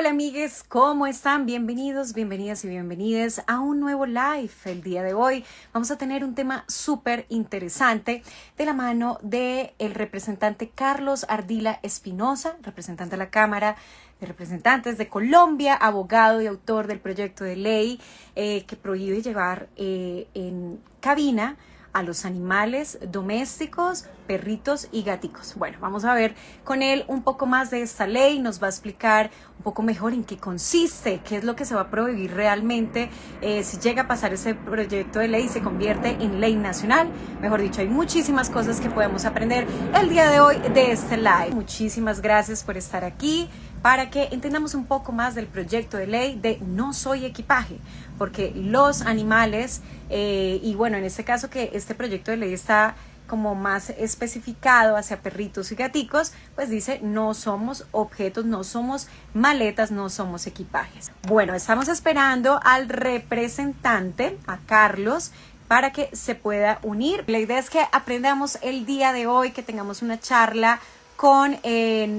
Hola amigues, ¿cómo están? Bienvenidos, bienvenidas y bienvenidas a un nuevo live. El día de hoy vamos a tener un tema súper interesante de la mano del representante Carlos Ardila Espinosa, representante de la Cámara de Representantes de Colombia, abogado y autor del proyecto de ley que prohíbe llevar en cabina a los animales domésticos, perritos y gaticos. Bueno, vamos a ver con él un poco más de esta ley, nos va a explicar un poco mejor en qué consiste, qué es lo que se va a prohibir realmente si llega a pasar ese proyecto de ley y se convierte en ley nacional. Mejor dicho, hay muchísimas cosas que podemos aprender el día de hoy de este live. Muchísimas gracias por estar aquí para que entendamos un poco más del proyecto de ley de No Soy Equipaje, porque los animales, y bueno, en este caso que este proyecto de ley está como más especificado hacia perritos y gaticos, pues dice no somos objetos, no somos maletas, no somos equipajes. Bueno, estamos esperando al representante, a Carlos, para que se pueda unir. La idea es que aprendamos el día de hoy, que tengamos una charla con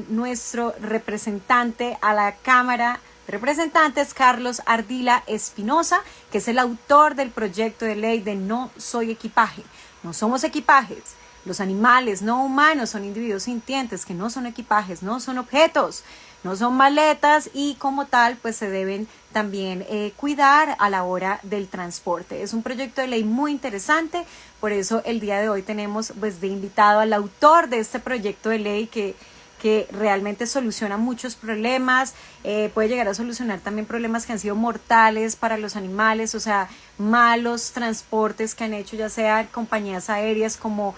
nuestro representante a la Cámara de Representantes, Carlos Ardila Espinosa, que es el autor del proyecto de ley de No Soy Equipaje. No somos equipajes. Los animales no humanos son individuos sintientes que no son equipajes, no son objetos, no son maletas y como tal pues se deben también cuidar a la hora del transporte. Es un proyecto de ley muy interesante, por eso el día de hoy tenemos pues de invitado al autor de este proyecto de ley que realmente soluciona muchos problemas, puede llegar a solucionar también problemas que han sido mortales para los animales, o sea, malos transportes que han hecho ya sea compañías aéreas como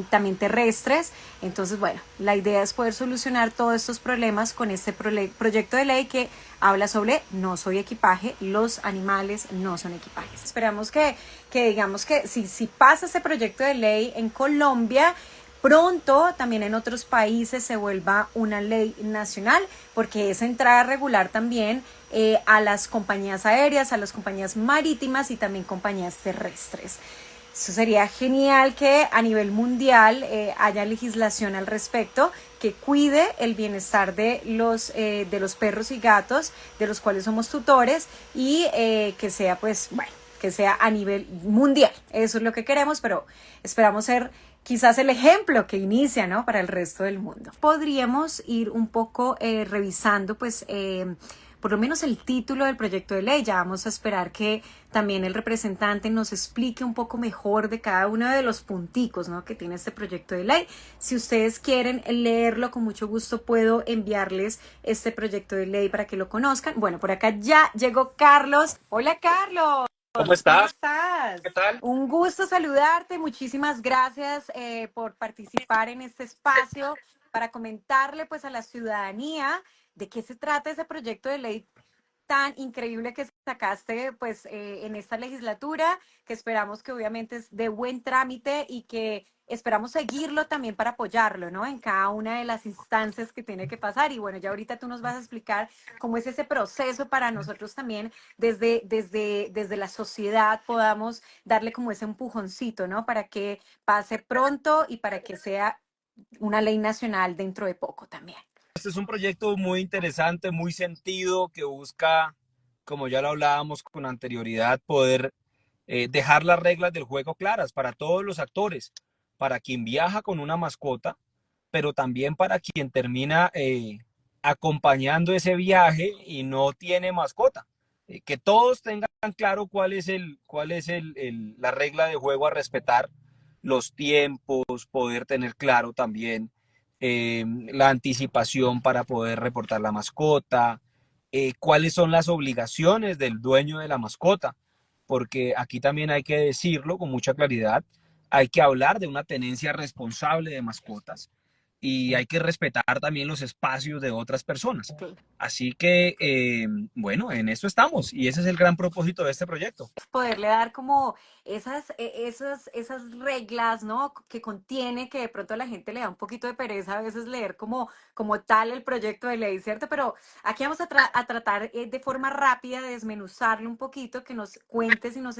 también terrestres. Entonces, bueno, la idea es poder solucionar todos estos problemas con este proyecto de ley que habla sobre no soy equipaje, los animales no son equipajes. Esperamos que digamos que si pasa este proyecto de ley en Colombia, pronto también en otros países se vuelva una ley nacional, porque es entrar a regular también a las compañías aéreas, a las compañías marítimas y también compañías terrestres. Eso sería genial que a nivel mundial haya legislación al respecto que cuide el bienestar de los perros y gatos, de los cuales somos tutores, y que sea pues, bueno, que sea a nivel mundial. Eso es lo que queremos, pero esperamos ser quizás el ejemplo que inicia, ¿no?, para el resto del mundo. Podríamos ir un poco revisando, pues, por lo menos el título del proyecto de ley. Ya vamos a esperar que también el representante nos explique un poco mejor de cada uno de los punticos, ¿no?, que tiene este proyecto de ley. Si ustedes quieren leerlo, con mucho gusto puedo enviarles este proyecto de ley para que lo conozcan. Bueno, por acá ya llegó Carlos. Hola, Carlos. ¿Cómo ¿Cómo estás? estás? ¿Qué tal? Un gusto saludarte. Muchísimas gracias por participar en este espacio para comentarle pues a la ciudadanía de qué se trata ese proyecto de ley tan increíble que sacaste pues en esta legislatura, que esperamos que obviamente es de buen trámite y que esperamos seguirlo también para apoyarlo, ¿no?, en cada una de las instancias que tiene que pasar. Y bueno, ya ahorita tú nos vas a explicar cómo es ese proceso para nosotros también desde la sociedad podamos darle como ese empujoncito, ¿no?, para que pase pronto y para que sea una ley nacional dentro de poco también. Este es un proyecto muy interesante, muy sentido, que busca, como ya lo hablábamos con anterioridad, poder dejar las reglas del juego claras para todos los actores, para quien viaja con una mascota, pero también para quien termina acompañando ese viaje y no tiene mascota. Que todos tengan claro la regla de juego a respetar, los tiempos, poder tener claro también la anticipación para poder reportar la mascota, cuáles son las obligaciones del dueño de la mascota, porque aquí también hay que decirlo con mucha claridad, hay que hablar de una tenencia responsable de mascotas y hay que respetar también los espacios de otras personas. Así que, bueno, en eso estamos y ese es el gran propósito de este proyecto. Poderle dar como esas reglas, ¿no?, que contiene, que de pronto a la gente le da un poquito de pereza a veces leer como tal el proyecto de ley, ¿cierto? Pero aquí vamos a tratar de forma rápida de desmenuzarlo un poquito, que nos cuentes y nos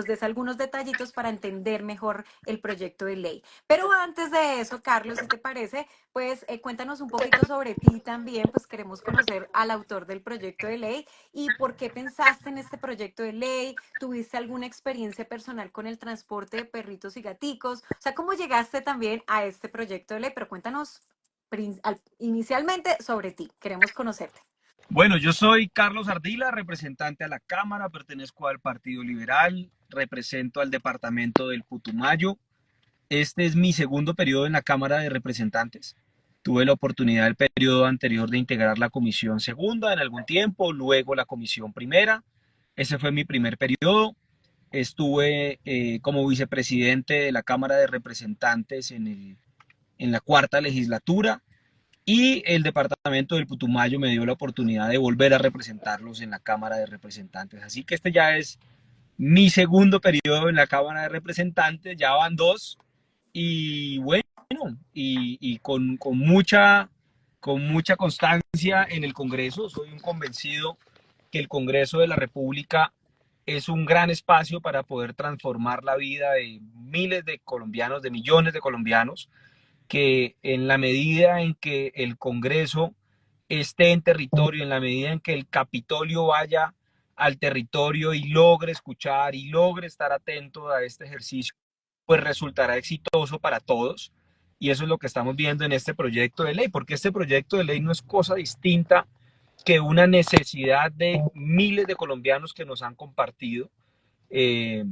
des algunos detallitos para entender mejor el proyecto de ley. Pero antes de eso, Carlos, si te parece, pues cuéntanos un poquito sobre ti también, pues queremos conocer al autor del proyecto de ley y por qué pensaste en este proyecto de ley, tuviste alguna experiencia personal con el transporte de perritos y gaticos, o sea, cómo llegaste también a este proyecto de ley, pero cuéntanos inicialmente sobre ti, queremos conocerte. Bueno, yo soy Carlos Ardila, representante a la Cámara, pertenezco al Partido Liberal, represento al departamento del Putumayo. Este es mi segundo periodo en la Cámara de Representantes. Tuve la oportunidad el periodo anterior de integrar la comisión segunda en algún tiempo, luego la comisión primera. Ese fue mi primer periodo. Estuve como vicepresidente de la Cámara de Representantes en la cuarta legislatura y el departamento del Putumayo me dio la oportunidad de volver a representarlos en la Cámara de Representantes. Así que este ya es mi segundo periodo en la Cámara de Representantes, ya van dos y bueno, con mucha constancia en el Congreso. Soy un convencido que el Congreso de la República es un gran espacio para poder transformar la vida de miles de colombianos, de millones de colombianos, que en la medida en que el Congreso esté en territorio, en la medida en que el Capitolio vaya al territorio y logre escuchar y logre estar atento a este ejercicio, pues resultará exitoso para todos. Y eso es lo que estamos viendo en este proyecto de ley, porque este proyecto de ley no es cosa distinta que una necesidad de miles de colombianos que nos han compartido. Eh,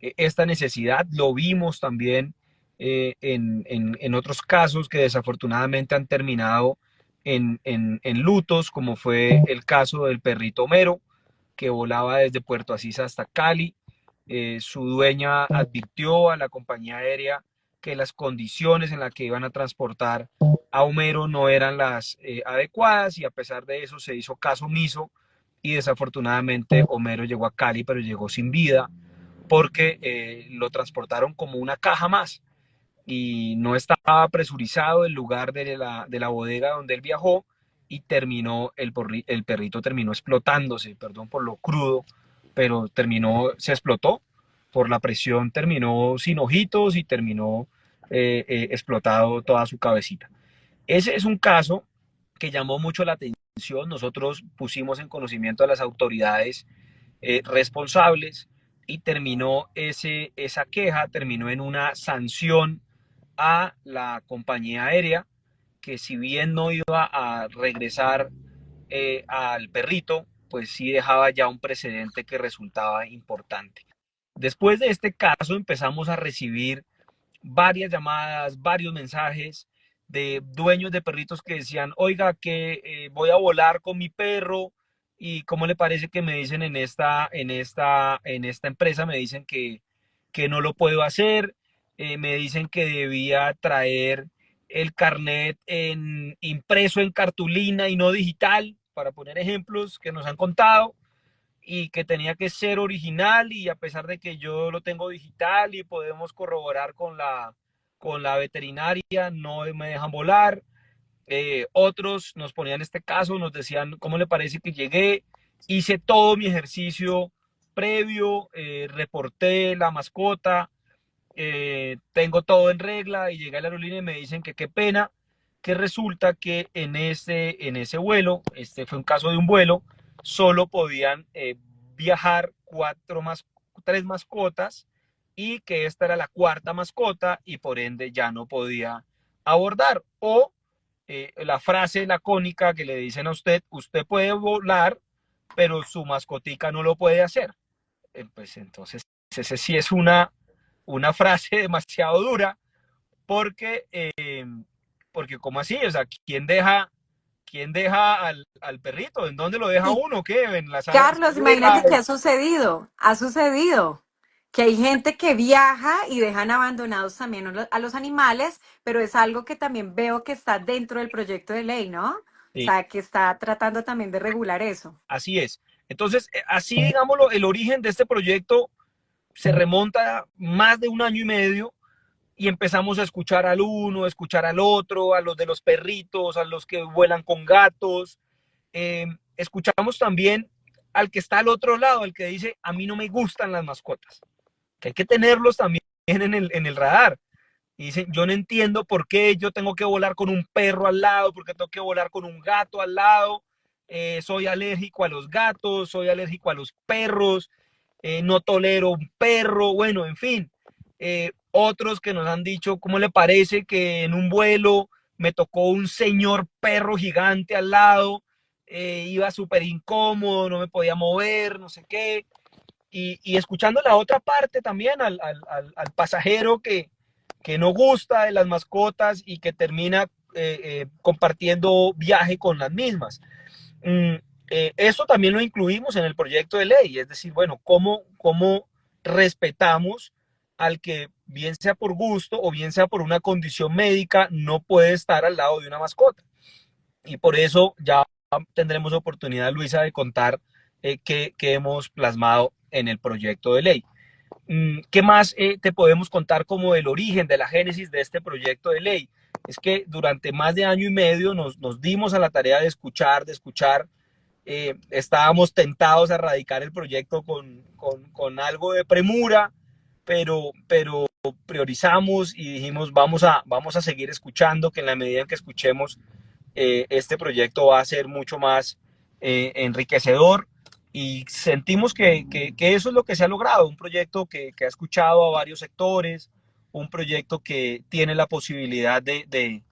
Esta necesidad lo vimos también en otros casos que desafortunadamente han terminado en lutos, como fue el caso del perrito Homero, que volaba desde Puerto Asís hasta Cali. Su dueña advirtió a la compañía aérea que las condiciones en las que iban a transportar a Homero no eran las adecuadas, y a pesar de eso se hizo caso omiso y desafortunadamente Homero llegó a Cali, pero llegó sin vida porque lo transportaron como una caja más y no estaba presurizado el lugar de la bodega donde él viajó, y el perrito terminó explotándose, perdón por lo crudo, pero se explotó por la presión, terminó sin ojitos y terminó explotado toda su cabecita. Ese es un caso que llamó mucho la atención. Nosotros pusimos en conocimiento a las autoridades responsables, y esa queja terminó en una sanción a la compañía aérea, que si bien no iba a regresar al perrito, pues sí dejaba ya un precedente que resultaba importante. Después de este caso empezamos a recibir varias llamadas, varios mensajes de dueños de perritos que decían: oiga, que voy a volar con mi perro, y cómo le parece que me dicen en esta empresa, me dicen que no lo puedo hacer, me dicen que debía traer el carnet impreso en cartulina y no digital, para poner ejemplos que nos han contado, y que tenía que ser original, y a pesar de que yo lo tengo digital y podemos corroborar con la veterinaria, no me dejan volar. Otros nos ponían este caso, nos decían: ¿cómo le parece que llegué? Hice todo mi ejercicio previo, reporté la mascota, tengo todo en regla, y llegué a la aerolínea y me dicen que qué pena, que resulta que en ese vuelo, este fue un caso de un vuelo, solo podían viajar tres mascotas, y que esta era la cuarta mascota y por ende ya no podía abordar. O la frase lacónica que le dicen a usted: usted puede volar, pero su mascotica no lo puede hacer. Pues entonces, ese sí es una frase demasiado dura, porque, porque ¿cómo así? O sea, ¿quién deja al perrito? ¿En dónde lo deja Y uno? ¿Qué? ¿En la sala de Carlos, espera? imagínate que ha sucedido, que hay gente que viaja y dejan abandonados también a los animales, pero es algo que también veo que está dentro del proyecto de ley, ¿no? O Sí, sea, que está tratando también de regular eso. así es. Entonces, así digámoslo, el origen de este proyecto se remonta más de un año y medio, y empezamos a escuchar al uno, a escuchar al otro, a los de los perritos, a los que vuelan con gatos. Escuchamos también al que está al otro lado, el que dice: a mí no me gustan las mascotas, que hay que tenerlos también en el radar. y dicen, yo no entiendo por qué yo tengo que volar con un perro al lado, por qué tengo que volar con un gato al lado, soy alérgico a los gatos, soy alérgico a los perros, no tolero un perro, bueno, en fin. Otros que nos han dicho, ¿cómo le parece que en un vuelo me tocó un señor perro gigante al lado? Iba súper incómodo, no me podía mover, no sé qué. Y escuchando la otra parte también al pasajero que no gusta de las mascotas y que termina compartiendo viaje con las mismas. Mm, Eso también lo incluimos en el proyecto de ley, es decir, bueno, cómo respetamos al que bien sea por gusto o bien sea por una condición médica no puede estar al lado de una mascota. Y por eso ya tendremos oportunidad, Luisa, de contar qué hemos plasmado en el proyecto de ley. ¿Qué más te podemos contar como del origen, de la génesis de este proyecto de ley? Es que durante más de año y medio nos dimos a la tarea de escuchar. Estábamos tentados a radicar el proyecto con algo de premura, pero priorizamos y dijimos, vamos a seguir escuchando, que en la medida en que escuchemos, este proyecto va a ser mucho más enriquecedor y sentimos que eso es lo que se ha logrado, un proyecto que ha escuchado a varios sectores, un proyecto que tiene la posibilidad de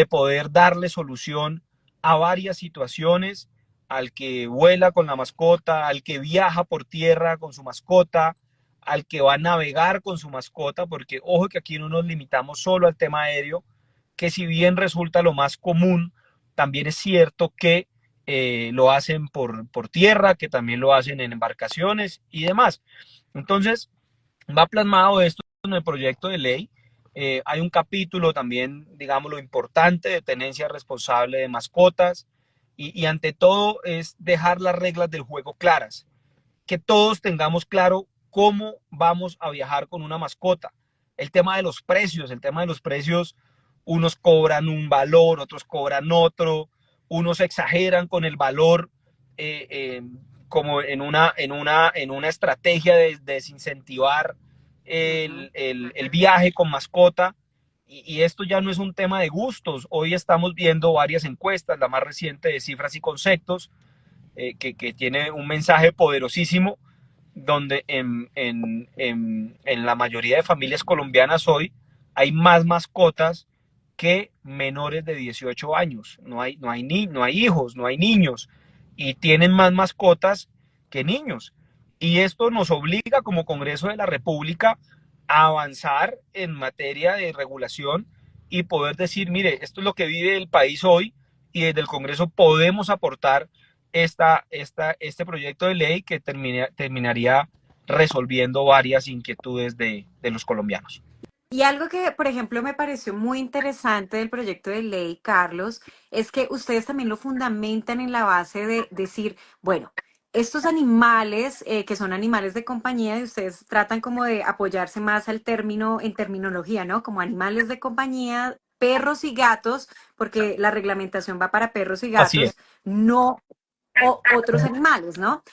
poder darle solución a varias situaciones, al que vuela con la mascota, al que viaja por tierra con su mascota, al que va a navegar con su mascota, porque ojo que aquí no nos limitamos solo al tema aéreo, que si bien resulta lo más común, también es cierto que lo hacen por tierra, que también lo hacen en embarcaciones y demás. Entonces, va plasmado esto en el proyecto de ley. Hay un capítulo también, digámoslo, importante de tenencia responsable de mascotas y ante todo es dejar las reglas del juego claras, que todos tengamos claro cómo vamos a viajar con una mascota. El tema de los precios, unos cobran un valor, otros cobran otro, unos exageran con el valor como en una estrategia de desincentivar Ujú. el viaje con mascota. Y esto ya no es un tema de gustos. Hoy estamos viendo varias encuestas, la más reciente de Cifras y Conceptos, que tiene un mensaje poderosísimo, donde en la mayoría de familias colombianas hoy hay más mascotas que menores de 18 años. No hay hijos, no hay niños, y tienen más mascotas que niños. Y esto nos obliga como Congreso de la República a avanzar en materia de regulación y poder decir, mire, esto es lo que vive el país hoy y desde el Congreso podemos aportar este proyecto de ley que terminaría resolviendo varias inquietudes de los colombianos. Y algo que, por ejemplo, me pareció muy interesante del proyecto de ley, Carlos, es que ustedes también lo fundamentan en la base de decir, bueno, estos animales, que son animales de compañía, y ustedes tratan como de apoyarse más al término, en terminología, ¿no? Como animales de compañía, perros y gatos, porque la reglamentación va para perros y Así es. gatos, no otros animales, ¿no?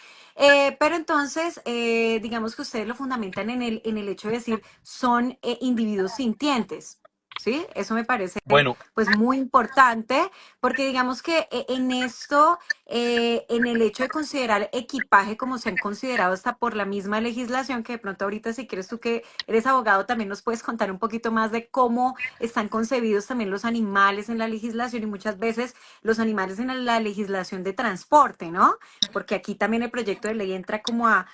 Pero entonces, digamos que ustedes lo fundamentan en el hecho de decir, son individuos sintientes. ¿Sí? Eso me parece Bueno, pues muy importante porque digamos que en esto, en el hecho de considerar equipaje como se han considerado hasta por la misma legislación, que de pronto ahorita si quieres tú que eres abogado también nos puedes contar un poquito más de cómo están concebidos también los animales en la legislación y muchas veces los animales en la legislación de transporte, ¿no? Porque aquí también el proyecto de ley entra como a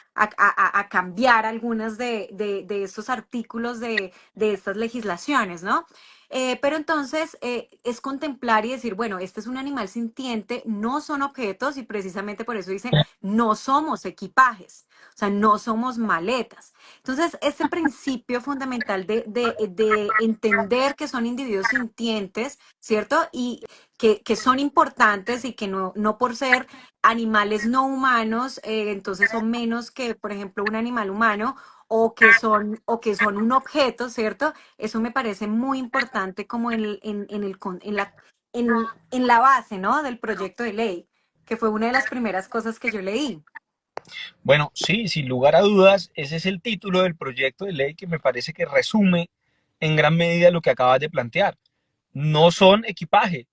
cambiar algunas de estos artículos de estas legislaciones, ¿no? Pero entonces es contemplar y decir, bueno, este es un animal sintiente, no son objetos y precisamente por eso dice, no somos equipajes, o sea, no somos maletas. Entonces, este principio fundamental de entender que son individuos sintientes, ¿cierto? Y que son importantes y que no por ser animales no humanos, entonces son menos que, por ejemplo, un animal humano o que son un objeto, ¿cierto? Eso me parece muy importante como en la base, ¿no? Del proyecto de ley, que fue una de las primeras cosas que yo leí. bueno, sí, sin lugar a dudas, ese es el título del proyecto de ley que me parece que resume en gran medida lo que acabas de plantear. No son equipaje.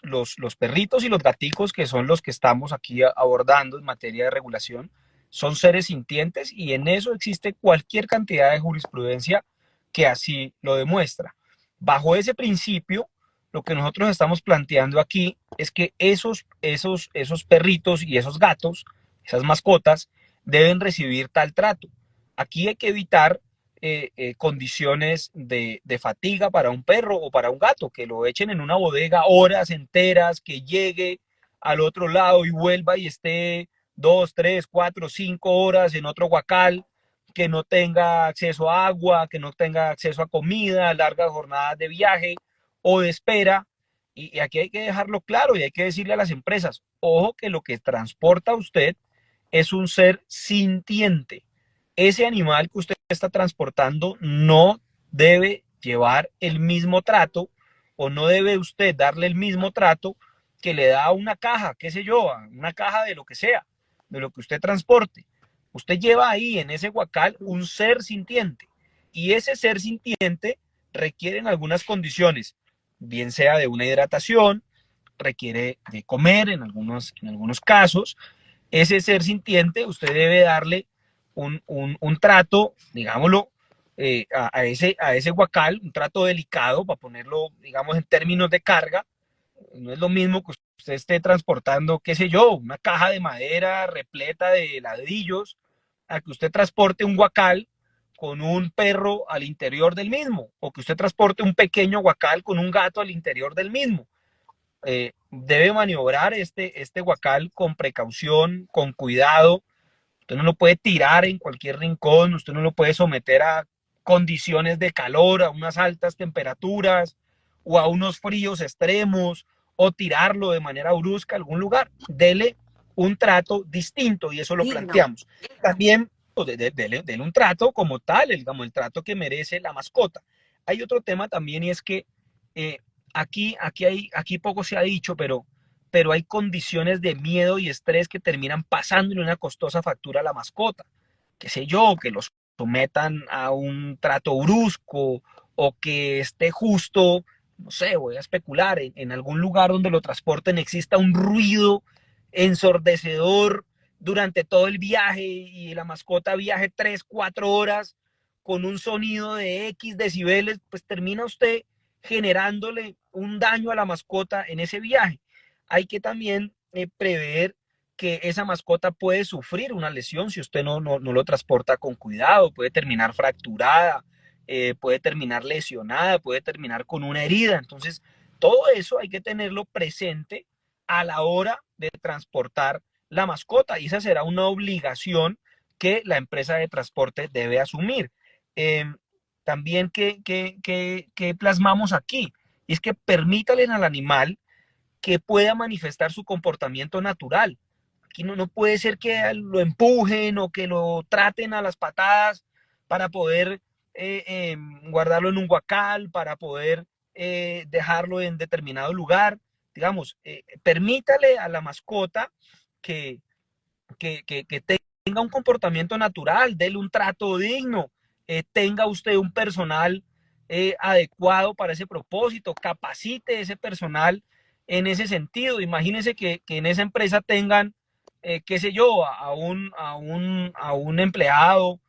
Los perritos y los gaticos, que son los que estamos aquí abordando en materia de regulación, son seres sintientes y en eso existe cualquier cantidad de jurisprudencia que así lo demuestra. Bajo ese principio, lo que nosotros estamos planteando aquí es que esos perritos y esos gatos, esas mascotas, deben recibir tal trato. Aquí hay que evitar condiciones de fatiga para un perro o para un gato, que lo echen en una bodega horas enteras, que llegue al otro lado y vuelva y esté 2, 3, 4, 5 horas en otro guacal, que no tenga acceso a agua, que no tenga acceso a comida, largas jornadas de viaje o de espera. Y aquí hay que dejarlo claro y hay que decirle a las empresas, ojo que lo que transporta usted es un ser sintiente. Ese animal que usted está transportando no debe llevar el mismo trato o no debe usted darle el mismo trato que le da a una caja, qué sé yo, una caja de lo que sea, de lo que usted transporte. Usted lleva ahí en ese guacal un ser sintiente y ese ser sintiente requiere en algunas condiciones, bien sea de una hidratación, requiere de comer en algunos casos. Ese ser sintiente usted debe darle un trato, digámoslo, a ese guacal, un trato delicado, para ponerlo, digamos, en términos de carga. No es lo mismo que usted esté transportando, qué sé yo, una caja de madera repleta de ladrillos, a que usted transporte un guacal con un perro al interior del mismo, o que usted transporte un pequeño guacal con un gato al interior del mismo. Debe maniobrar este guacal con precaución, con cuidado. Usted no lo puede tirar en cualquier rincón, usted no lo puede someter a condiciones de calor, a unas altas temperaturas o a unos fríos extremos o tirarlo de manera brusca a algún lugar. Dele un trato distinto y eso lo Digno. planteamos. También dele un trato como tal, digamos, el trato que merece la mascota. Hay otro tema también y es que eh, aquí poco se ha dicho, pero hay condiciones de miedo y estrés que terminan pasándole una costosa factura a la mascota. Qué sé yo, que los sometan a un trato brusco o que esté justo, no sé, voy a especular, en algún lugar donde lo transporten exista un ruido ensordecedor durante todo el viaje y la mascota viaje 3, 4 horas con un sonido de X decibeles, pues termina usted generándole un daño a la mascota en ese viaje. Hay que también prever que esa mascota puede sufrir una lesión si usted no lo transporta con cuidado, puede terminar fracturada, puede terminar lesionada, puede terminar con una herida. Entonces, todo eso hay que tenerlo presente a la hora de transportar la mascota y esa será una obligación que la empresa de transporte debe asumir. Eh, también que plasmamos aquí, y es que permítale al animal que pueda manifestar su comportamiento natural. Aquí no puede ser que lo empujen o que lo traten a las patadas para poder guardarlo en un guacal, para poder dejarlo en determinado lugar. Digamos, permítale a la mascota que, que tenga un comportamiento natural, déle un trato digno, tenga usted un personal adecuado para ese propósito, capacite ese personal en ese sentido. Imagínense que en esa empresa tengan, qué sé yo, a un empleado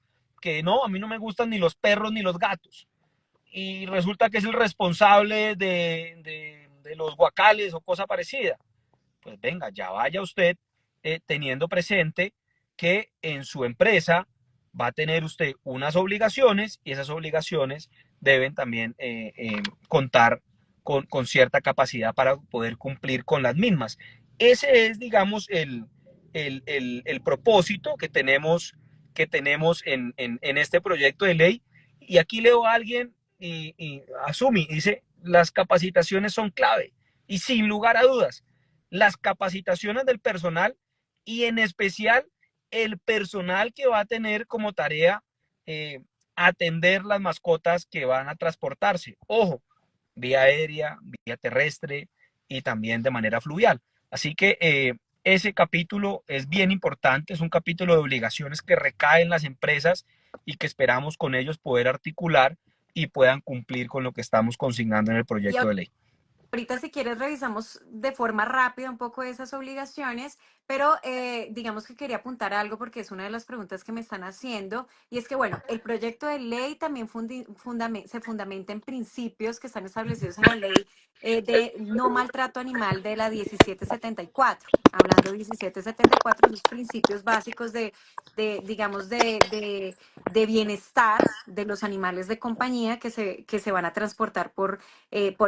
que no, a mí no me gustan ni los perros ni los gatos. Y resulta que es el responsable de los guacales o cosa parecida. Pues venga, ya vaya usted teniendo presente que en su empresa va a tener usted unas obligaciones y esas obligaciones deben también contar con cierta capacidad para poder cumplir con las mismas. Ese es, digamos, el propósito que tenemos en este proyecto de ley. Y aquí leo a alguien y Asumi, dice, las capacitaciones son clave y sin lugar a dudas las capacitaciones del personal y en especial el personal que va a tener como tarea atender las mascotas que van a transportarse. Ojo, vía aérea, vía terrestre y también de manera fluvial. Así que ese capítulo es bien importante, es un capítulo de obligaciones que recaen en las empresas y que esperamos con ellos poder articular y puedan cumplir con lo que estamos consignando en el Y proyecto de ley. ahorita, si quieres, revisamos de forma rápida un poco esas obligaciones, pero digamos que quería apuntar algo porque es una de las preguntas que me están haciendo, y es que, bueno, el proyecto de ley también se fundamenta en principios que están establecidos en la ley de no maltrato animal de la 1774. Hablando de 1774, esos principios básicos digamos, de bienestar de los animales de compañía que se van a transportar por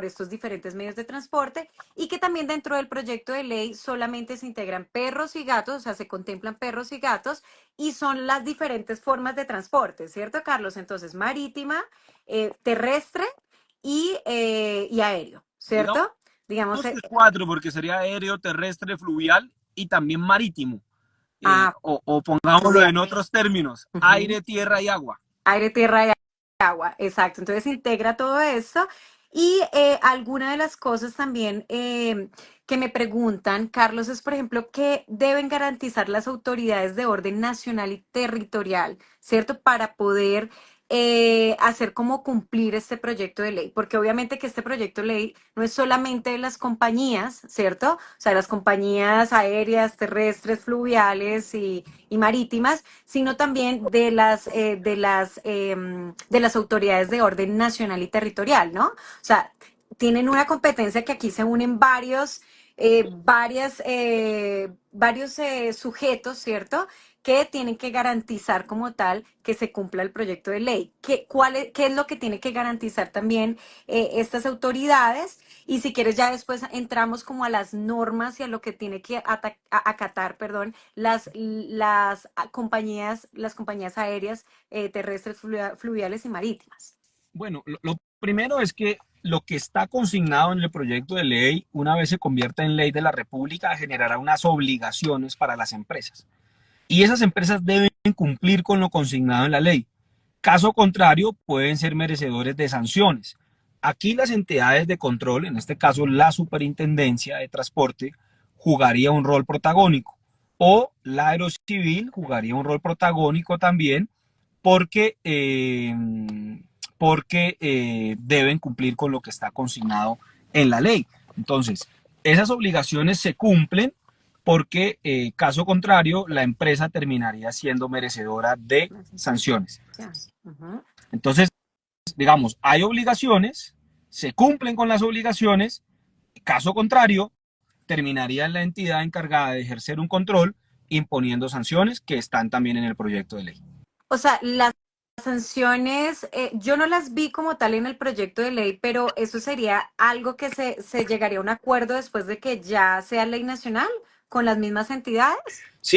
estos diferentes medios de transporte, y que también dentro del proyecto de ley solamente se integran perros y gatos, o sea, se contemplan perros y gatos, y son las diferentes formas de transporte, ¿cierto, Carlos? Entonces, marítima, terrestre y aéreo, Digamos ¿cierto? Digamos, que cuatro, porque sería aéreo, terrestre, fluvial y también marítimo. ah, O pongámoslo fluvial. en otros términos, Ujú. aire, tierra y agua. Aire, tierra y agua, exacto. Entonces integra todo esto. Y alguna de las cosas también que me preguntan, Carlos, es, por ejemplo, que deben garantizar las autoridades de orden nacional y territorial, ¿cierto? Para poder hacer como cumplir este proyecto de ley. Porque obviamente que este proyecto de ley no es solamente de las compañías, ¿cierto? O sea, las compañías aéreas, terrestres, fluviales y marítimas, sino también de las autoridades de orden nacional y territorial, ¿no? O sea, tienen una competencia que aquí se unen varios sujetos, ¿cierto? Que tienen que garantizar como tal que se cumpla el proyecto de ley. ¿Qué es lo que tiene que garantizar también estas autoridades? Y si quieres ya después entramos como a las normas y a lo que tiene que acatar, perdón, las compañías aéreas, terrestres, fluviales y marítimas. Bueno, lo primero es que lo que está consignado en el proyecto de ley, una vez se convierta en ley de la República, generará unas obligaciones para las empresas. Y esas empresas deben cumplir con lo consignado en la ley. Caso contrario, pueden ser merecedores de sanciones. Aquí las entidades de control, en este caso la Superintendencia de Transporte, jugaría un rol protagónico. O la Aerocivil jugaría un rol protagónico también porque, deben cumplir con lo que está consignado en la ley. Entonces, esas obligaciones se cumplen porque, caso contrario, la empresa terminaría siendo merecedora de sanciones. Ujú. Entonces, digamos, hay obligaciones, se cumplen con las obligaciones, caso contrario, terminaría la entidad encargada de ejercer un control imponiendo sanciones que están también en el proyecto de ley. O sea, las sanciones, yo no las vi como tal en el proyecto de ley, pero eso sería algo que se llegaría a un acuerdo después de que ya sea ley nacional con las mismas entidades. Sí,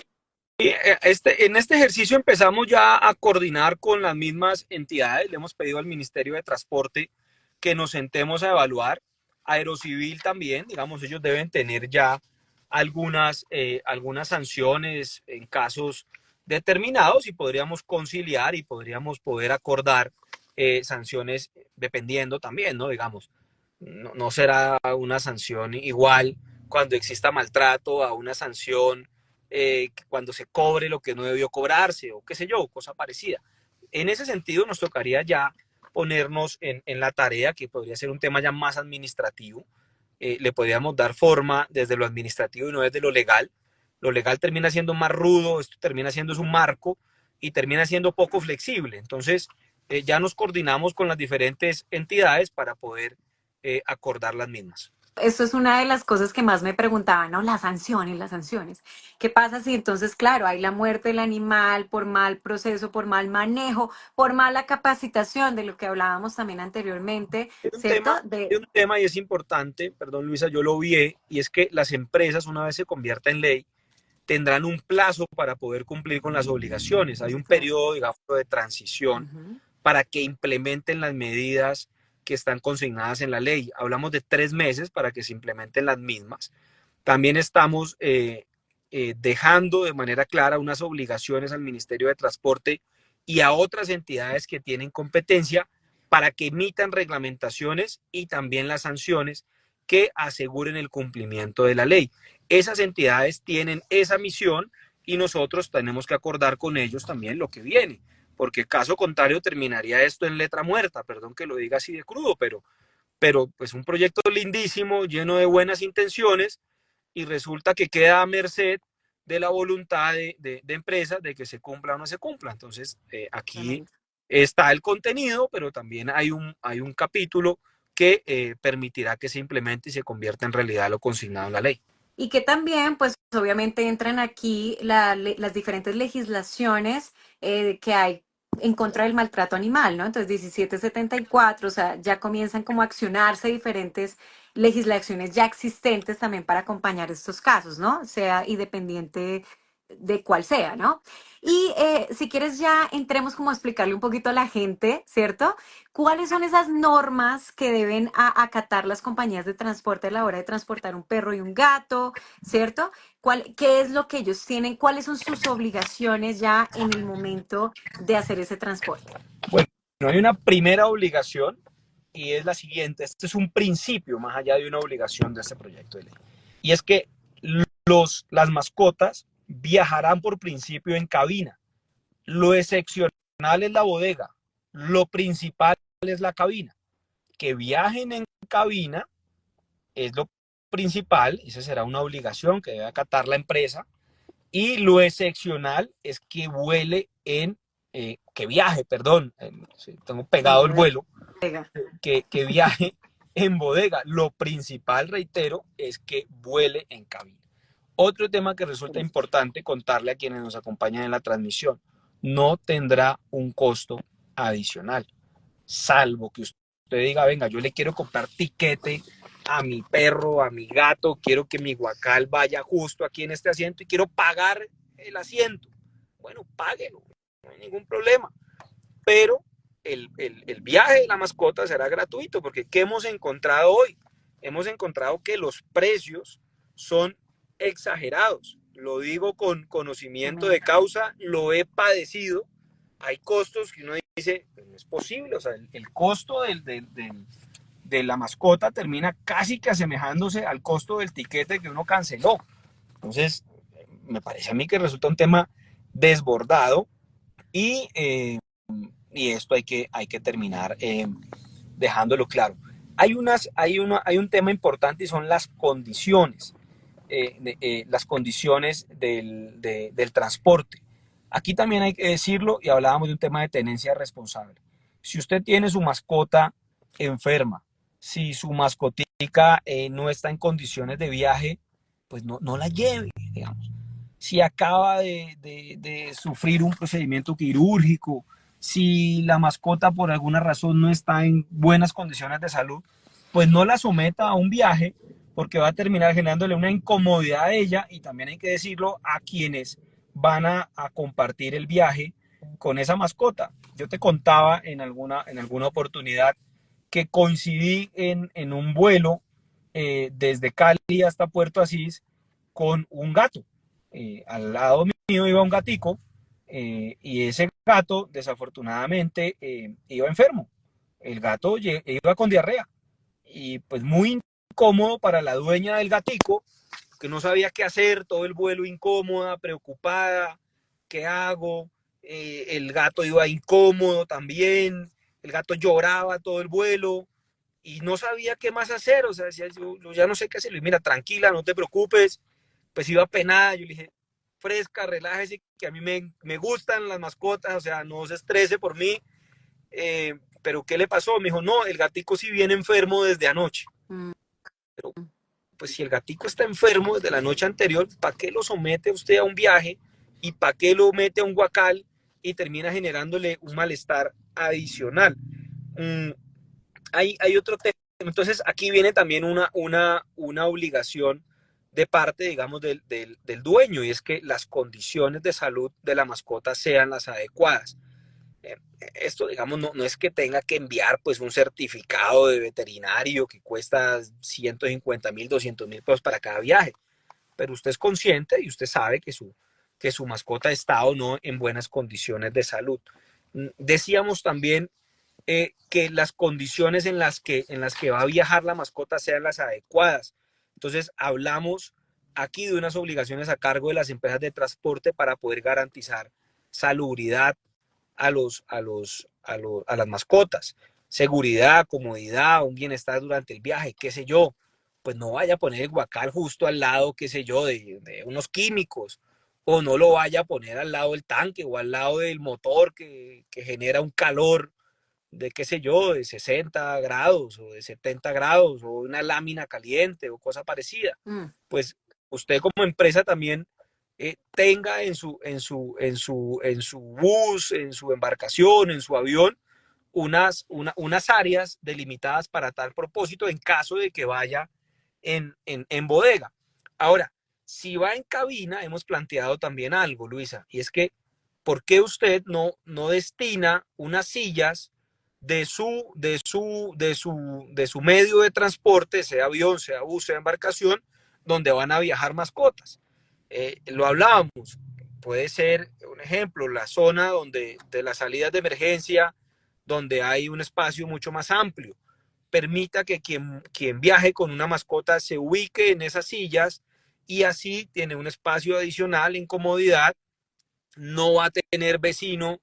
en este ejercicio empezamos ya a coordinar con las mismas entidades. Le hemos pedido al Ministerio de Transporte que nos sentemos a evaluar. Aerocivil también, digamos, ellos deben tener ya algunas sanciones en casos determinados y podríamos conciliar y podríamos poder acordar sanciones dependiendo también, ¿no? Digamos, no será una sanción igual cuando exista maltrato a una sanción cuando se cobre lo que no debió cobrarse o qué sé yo, cosa parecida. En ese sentido nos tocaría ya ponernos en la tarea, que podría ser un tema ya más administrativo. Le podríamos dar forma desde lo administrativo y no desde lo legal. Lo legal termina siendo más rudo, esto termina siendo un marco y termina siendo poco flexible. Entonces, ya nos coordinamos con las diferentes entidades para poder acordar las mismas. Eso es una de las cosas que más me preguntaban, ¿no? Las sanciones, las sanciones. ¿Qué pasa si entonces, claro, hay la muerte del animal por mal proceso, por mal manejo, por mala capacitación, de lo que hablábamos también anteriormente, ¿cierto? Hay un tema y es importante, perdón Luisa, yo lo vi, y es que las empresas, una vez se convierta en ley, tendrán un plazo para poder cumplir con las obligaciones. Hay un Claro. periodo, digamos, de transición Ujú. para que implementen las medidas que están consignadas en la ley. Hablamos de 3 meses para que se implementen las mismas. También estamos dejando de manera clara unas obligaciones al Ministerio de Transporte y a otras entidades que tienen competencia para que emitan reglamentaciones y también las sanciones que aseguren el cumplimiento de la ley. Esas entidades tienen esa misión y nosotros tenemos que acordar con ellos también lo que viene. porque caso contrario terminaría esto en letra muerta, perdón que lo diga así de crudo, pero pues un proyecto lindísimo, lleno de buenas intenciones, y resulta que queda a merced de la voluntad de empresas de que se cumpla o no se cumpla. Entonces, aquí Tremendo. está el contenido, pero también hay un capítulo que permitirá que se implemente y se convierta en realidad lo consignado en la ley. Y que también, pues obviamente entran aquí las diferentes legislaciones que hay en contra del maltrato animal, ¿no? Entonces, 1774, o sea, ya comienzan como a accionarse diferentes legislaciones ya existentes también para acompañar estos casos, ¿no? Sea independiente de cuál sea, ¿no? Y si quieres ya entremos como a explicarle un poquito a la gente, ¿cierto? ¿Cuáles son esas normas que deben acatar las compañías de transporte a la hora de transportar un perro y un gato, ¿cierto? ¿Qué es lo que ellos tienen? ¿Cuáles son sus obligaciones ya en el momento de hacer ese transporte? Bueno, hay una primera obligación y es la siguiente. Este es un principio más allá de una obligación de este proyecto de ley. Y es que las mascotas viajarán por principio en cabina. Lo excepcional es la bodega. Lo principal es la cabina. Que viajen en cabina es lo principal. Esa será una obligación que debe acatar la empresa. Y lo excepcional es que vuele que viaje, perdón, tengo En pegado el bodega. vuelo, que viaje en bodega. Lo principal, reitero, es que vuele en cabina. Otro tema que resulta importante contarle a quienes nos acompañan en la transmisión, no tendrá un costo adicional, salvo que usted diga, venga, yo le quiero comprar tiquete a mi perro, a mi gato, quiero que mi guacal vaya justo aquí en este asiento y quiero pagar el asiento. Bueno, páguelo, no hay ningún problema. Pero el viaje de la mascota será gratuito, porque ¿qué hemos encontrado hoy? Hemos encontrado que los precios son exagerados. Lo digo con conocimiento de causa, lo he padecido. Hay costos que uno dice, no es posible, o sea, el costo de la mascota termina casi que asemejándose al costo del tiquete que uno canceló. Entonces, me parece a mí que resulta un tema desbordado y y esto hay que terminar dejándolo claro. Hay un tema importante y son las condiciones, las condiciones del transporte. Aquí también hay que decirlo y hablábamos de un tema de tenencia responsable. Si usted tiene su mascota enferma, si su mascotica no está en condiciones de viaje, pues no la lleve, digamos. Si acaba de sufrir un procedimiento quirúrgico, si la mascota por alguna razón no está en buenas condiciones de salud, pues no la someta a un viaje porque va a terminar generándole una incomodidad a ella y también hay que decirlo a quienes van a compartir el viaje con esa mascota. Yo te contaba en alguna oportunidad que coincidí en un vuelo desde Cali hasta Puerto Asís con un gato. Al lado mío iba un gatico y ese gato desafortunadamente iba enfermo. El gato iba con diarrea y pues muy incómodo para la dueña del gatico, que no sabía qué hacer, todo el vuelo incómoda, preocupada, ¿qué hago? El gato iba incómodo también, el gato lloraba todo el vuelo y no sabía qué más hacer, o sea, decía, yo ya no sé qué hacer, y mira, tranquila, no te preocupes, pues iba penada, yo le dije, fresca, relájese, que a mí me gustan las mascotas, o sea, no se estrese por mí, pero ¿qué le pasó? Me dijo, no, el gatico sí viene enfermo desde anoche. Mm. Pero, pues si el gatico está enfermo desde la noche anterior, ¿para qué lo somete usted a un viaje y para qué lo mete a un guacal y termina generándole un malestar adicional? Mm, hay otro tema. Entonces aquí viene también una obligación de parte, digamos, del dueño, y es que las condiciones de salud de la mascota sean las adecuadas. Esto, digamos, no es que tenga que enviar pues un certificado de veterinario que cuesta 150.000, 200.000 pesos para cada viaje, pero usted es consciente y usted sabe que su mascota está o no en buenas condiciones de salud. Decíamos también que las condiciones en las que va a viajar la mascota sean las adecuadas. Entonces, hablamos aquí de unas obligaciones a cargo de las empresas de transporte para poder garantizar salubridad, a las mascotas. Seguridad, comodidad, un bienestar durante el viaje, qué sé yo. Pues no vaya a poner el guacal justo al lado, qué sé yo, de unos químicos, o no lo vaya a poner al lado del tanque o al lado del motor que genera un calor de, qué sé yo, de 60 grados o de 70 grados o una lámina caliente o cosa parecida. Mm. Pues usted como empresa también tenga en su bus, en su embarcación, en su avión, unas áreas delimitadas para tal propósito en caso de que vaya en bodega. Ahora, si va en cabina, hemos planteado también algo, Luisa, y es que, ¿por qué usted no destina unas sillas de su medio de transporte, sea avión, sea bus, sea embarcación, donde van a viajar mascotas? Lo hablábamos, puede ser un ejemplo, la zona donde de las salidas de emergencia, donde hay un espacio mucho más amplio, permita que quien viaje con una mascota se ubique en esas sillas y así tiene un espacio adicional en comodidad, no va a tener vecino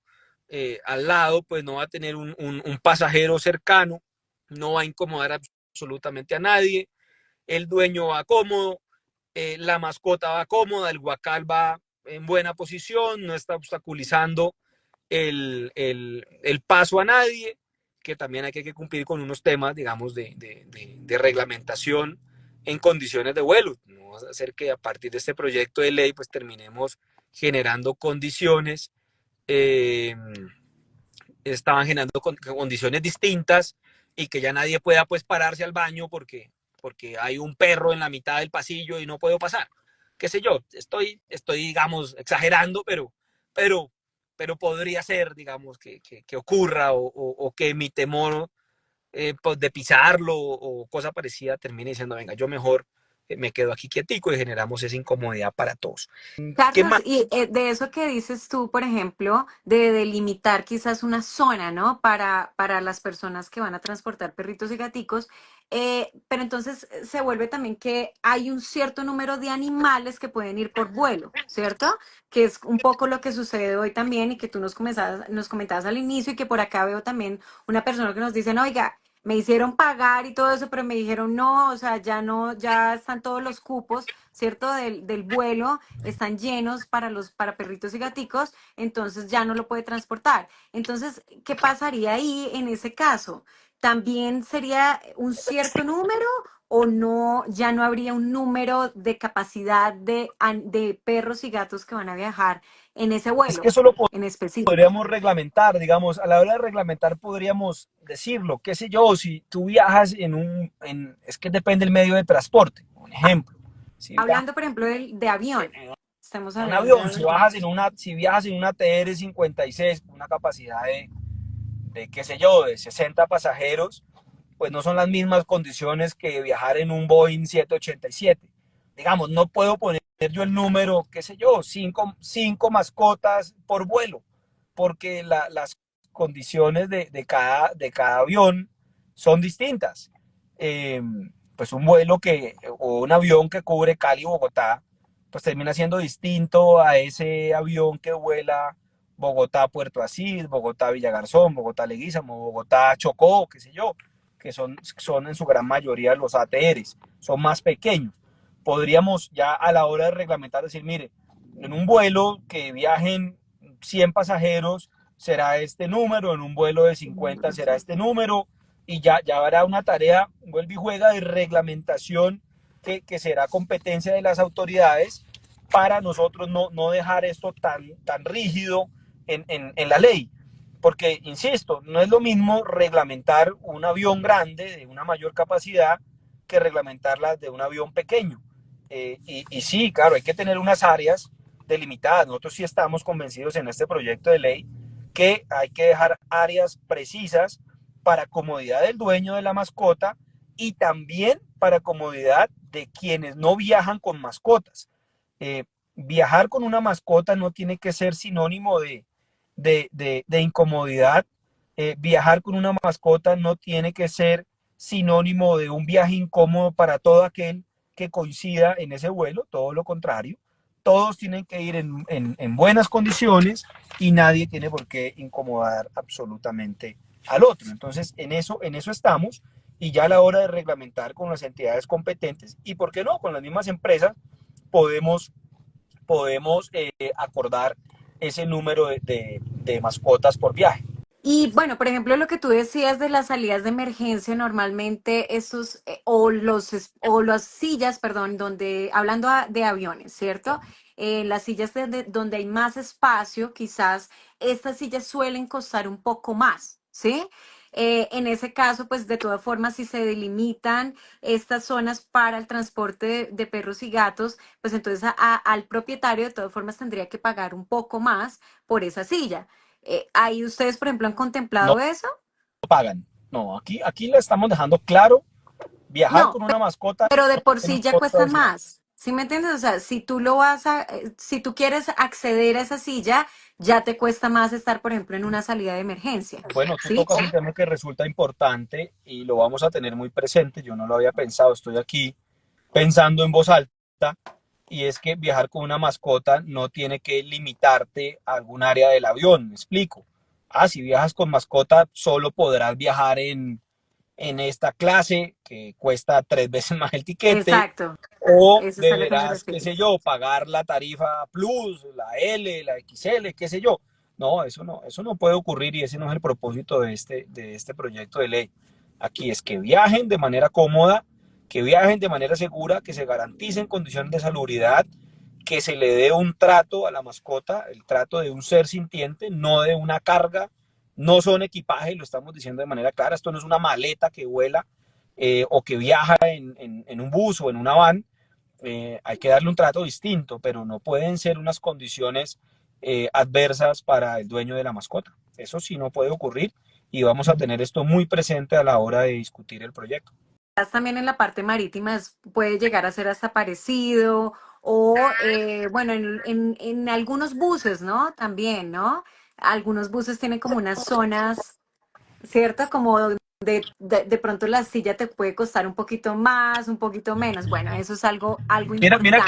al lado, pues no va a tener un pasajero cercano, no va a incomodar absolutamente a nadie, el dueño va cómodo, la mascota va cómoda, el guacal va en buena posición, no está obstaculizando el paso a nadie, que también hay que cumplir con unos temas, digamos, de reglamentación en condiciones de vuelo. No va a hacer que a partir de este proyecto de ley pues terminemos generando condiciones, eh, estaban generando condiciones distintas y que ya nadie pueda pues pararse al baño porque hay un perro en la mitad del pasillo y no puedo pasar. Qué sé yo, estoy digamos, exagerando, pero, pero podría ser, digamos, que ocurra o que mi temor pues de pisarlo o cosa parecida termine diciendo, venga, yo mejor me quedo aquí quietico y generamos esa incomodidad para todos. ¿Qué Carlos, más? y de eso que dices tú, por ejemplo, de delimitar quizás una zona, ¿no? Para las personas que van a transportar perritos y gaticos, pero entonces se vuelve también que hay un cierto número de animales que pueden ir por vuelo, ¿cierto? Que es un poco lo que sucede hoy también y que tú nos comentabas al inicio y que por acá veo también una persona que nos dice, no, oiga, me hicieron pagar y todo eso, pero me dijeron no, o sea, ya no, ya están todos los cupos, ¿cierto? Del vuelo están llenos para perritos y gaticos, entonces ya no lo puede transportar. Entonces, ¿qué pasaría ahí en ese caso? ¿También sería un cierto número o no, ya no habría un número de capacidad de perros y gatos que van a viajar en ese Es que vuelo eso lo en específico? podríamos reglamentar, digamos, a la hora de reglamentar podríamos decirlo, qué sé yo, si tú viajas es que depende del medio de transporte, un ejemplo, si viajas Hablando, por ejemplo, de avión, estamos en un hablando de avión, avión. si viajas en una TR-56 con una capacidad qué sé yo, de 60 pasajeros, pues no son las mismas condiciones que viajar en un Boeing 787. Digamos, no puedo poner yo el número, qué sé yo, cinco mascotas por vuelo, porque las condiciones de cada avión son distintas. Eh, pues un vuelo o un avión que cubre Cali-Bogotá, pues termina siendo distinto a ese avión que vuela Bogotá-Puerto Asís, Bogotá-Villagarzón, Bogotá-Leguízamo, Bogotá-Chocó, qué sé yo, que son en su gran mayoría los ATRs, son más pequeños. Podríamos ya a la hora de reglamentar decir, mire, en un vuelo que viajen 100 pasajeros será este número, en un vuelo de 50 será este número, y ya habrá una tarea, vuelve y juega, de reglamentación que será competencia de las autoridades para nosotros no dejar esto tan rígido en la ley. Porque, insisto, no es lo mismo reglamentar un avión grande de una mayor capacidad que reglamentarla de un avión pequeño. Y sí, claro, hay que tener unas áreas delimitadas. Nosotros sí estamos convencidos en este proyecto de ley que hay que dejar áreas precisas para comodidad del dueño de la mascota y también para comodidad de quienes no viajan con mascotas. Viajar con una mascota no tiene que ser sinónimo de incomodidad. Viajar con una mascota no tiene que ser sinónimo de un viaje incómodo para todo aquel que coincida en ese vuelo, todo lo contrario. todos tienen que ir en buenas condiciones y nadie tiene por qué incomodar absolutamente al otro. Entonces, en eso estamos y ya a la hora de reglamentar con las entidades competentes y, ¿por qué no?, con las mismas empresas, podemos, podemos acordar ese número de mascotas por viaje. Y bueno, por ejemplo, lo que tú decías de las salidas de emergencia, normalmente esos, o las sillas, perdón, donde, hablando de aviones, ¿cierto? Las sillas donde hay más espacio, quizás estas sillas suelen costar un poco más, ¿sí? En ese caso, pues de todas formas, si se delimitan estas zonas para el transporte de perros y gatos, pues entonces al propietario de todas formas tendría que pagar un poco más por esa silla. ¿Ahí ustedes, por ejemplo, han No contemplado eso? pagan. No, aquí le estamos dejando claro, viajar No, con una mascota pero de no por tiene sí un ya costo cuesta adicional. más. ¿Sí me entiendes? O sea, si tú lo vas si tú quieres acceder a esa silla, ya te cuesta más estar, por ejemplo, en una salida de emergencia. Bueno, tú ¿Sí? tocas un tema que resulta importante y lo vamos a tener muy presente. Yo no lo había pensado, estoy aquí pensando en voz alta, y es que viajar con una mascota no tiene que limitarte a algún área del avión. Me explico. Ah, si viajas con mascota, solo podrás viajar en esta clase que cuesta 3 veces más el tiquete, Exacto. o Eso es a lo que me deberás, qué refiero. sé yo, pagar la tarifa Plus, la L, la XL, qué sé yo. No, eso no puede ocurrir y ese no es el propósito de este proyecto de ley. Aquí es que viajen de manera cómoda, que viajen de manera segura, que se garanticen condiciones de salubridad, que se le dé un trato a la mascota, el trato de un ser sintiente, no de una carga, no son equipaje, lo estamos diciendo de manera clara, esto no es una maleta que vuela o que viaja en un bus o en una van. Hay que darle un trato distinto, pero no pueden ser unas condiciones adversas para el dueño de la mascota. Eso sí no puede ocurrir y vamos a tener esto muy presente a la hora de discutir el proyecto. También en la parte marítima puede llegar a ser hasta parecido, o bueno, en algunos buses, ¿no? También, ¿no? Algunos buses tienen como unas zonas, ¿cierto? Como de pronto la silla te puede costar un poquito más, un poquito menos. Bueno, eso es algo importante. Mira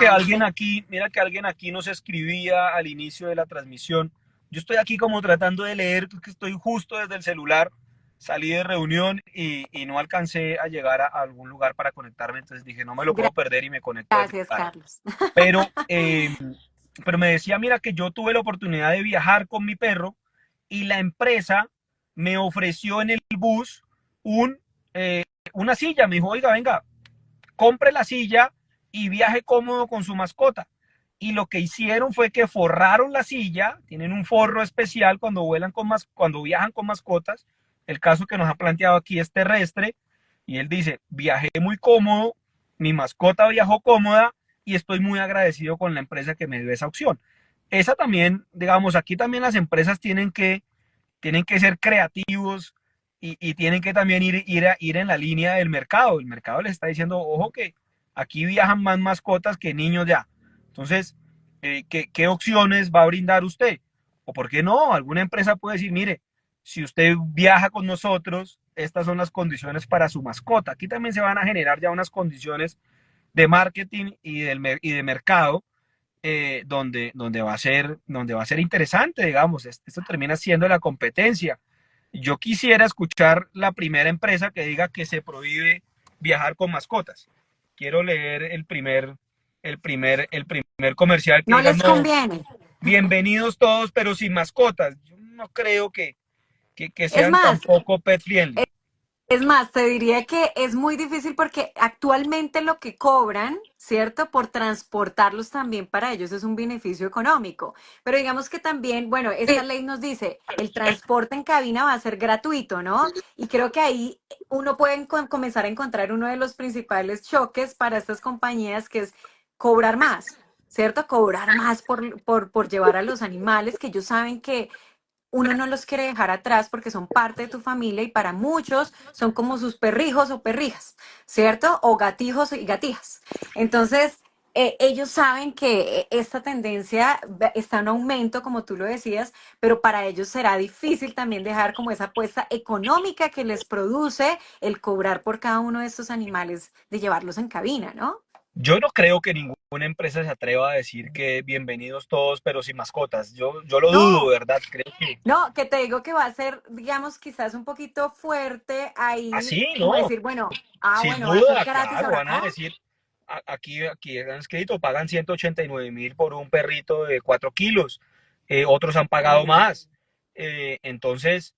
que alguien aquí nos escribía al inicio de la transmisión. Yo estoy aquí como tratando de leer, que estoy justo desde el celular, salí de reunión y no alcancé a llegar a algún lugar para conectarme, entonces dije, no me lo puedo perder y me conecto desde Gracias, acá. Carlos. Pero, pero me decía, mira que yo tuve la oportunidad de viajar con mi perro y la empresa me ofreció en el bus un, eh, una silla. Me dijo, oiga, venga, compre la silla y viaje cómodo con su mascota. Y lo que hicieron fue que forraron la silla, tienen un forro especial cuando cuando viajan con mascotas. El caso que nos ha planteado aquí es terrestre y él dice, viajé muy cómodo, mi mascota viajó cómoda y estoy muy agradecido con la empresa que me dio esa opción. Esa también, digamos, aquí también las empresas tienen que ser creativos y tienen que también ir en la línea del mercado. El mercado les está diciendo, ojo que aquí viajan más mascotas que niños ya. Entonces, ¿qué opciones va a brindar usted? O por qué no, alguna empresa puede decir, mire, si usted viaja con nosotros, estas son las condiciones para su mascota. Aquí también se van a generar ya unas condiciones de marketing y de mercado donde va a ser interesante, digamos. Esto termina siendo la competencia. Yo quisiera escuchar la primera empresa que diga que se prohíbe viajar con mascotas. Quiero leer el primer comercial que No diga, les no, conviene. bienvenidos todos, pero sin mascotas. Yo no creo que Es sean más, tampoco pet friendly. Es más, te diría que es muy difícil porque actualmente lo que cobran, ¿cierto? Por transportarlos también para ellos es un beneficio económico. Pero digamos que también, bueno, esta ley nos dice, el transporte en cabina va a ser gratuito, ¿no? Y creo que ahí uno puede comenzar a encontrar uno de los principales choques para estas compañías, que es cobrar más, ¿cierto? Cobrar más por llevar a los animales que ellos saben que uno no los quiere dejar atrás porque son parte de tu familia y para muchos son como sus perrijos o perrijas, ¿cierto? O gatijos y gatijas. Entonces, ellos saben que esta tendencia está en aumento, como tú lo decías, pero para ellos será difícil también dejar como esa apuesta económica que les produce el cobrar por cada uno de estos animales de llevarlos en cabina, ¿no? Yo no creo que ningún una empresa se atreva a decir que bienvenidos todos, pero sin mascotas. Yo lo dudo, No, ¿verdad? Creo que no, que te digo que va a ser, digamos, quizás un poquito fuerte ahí, así, como ¿no? decir, bueno, Sin bueno, va a ser duda, gratis claro, ahora. van a Ah, decir, aquí han escrito, pagan 189.000 por un perrito de 4 kilos, otros han pagado imagínate. más. Entonces,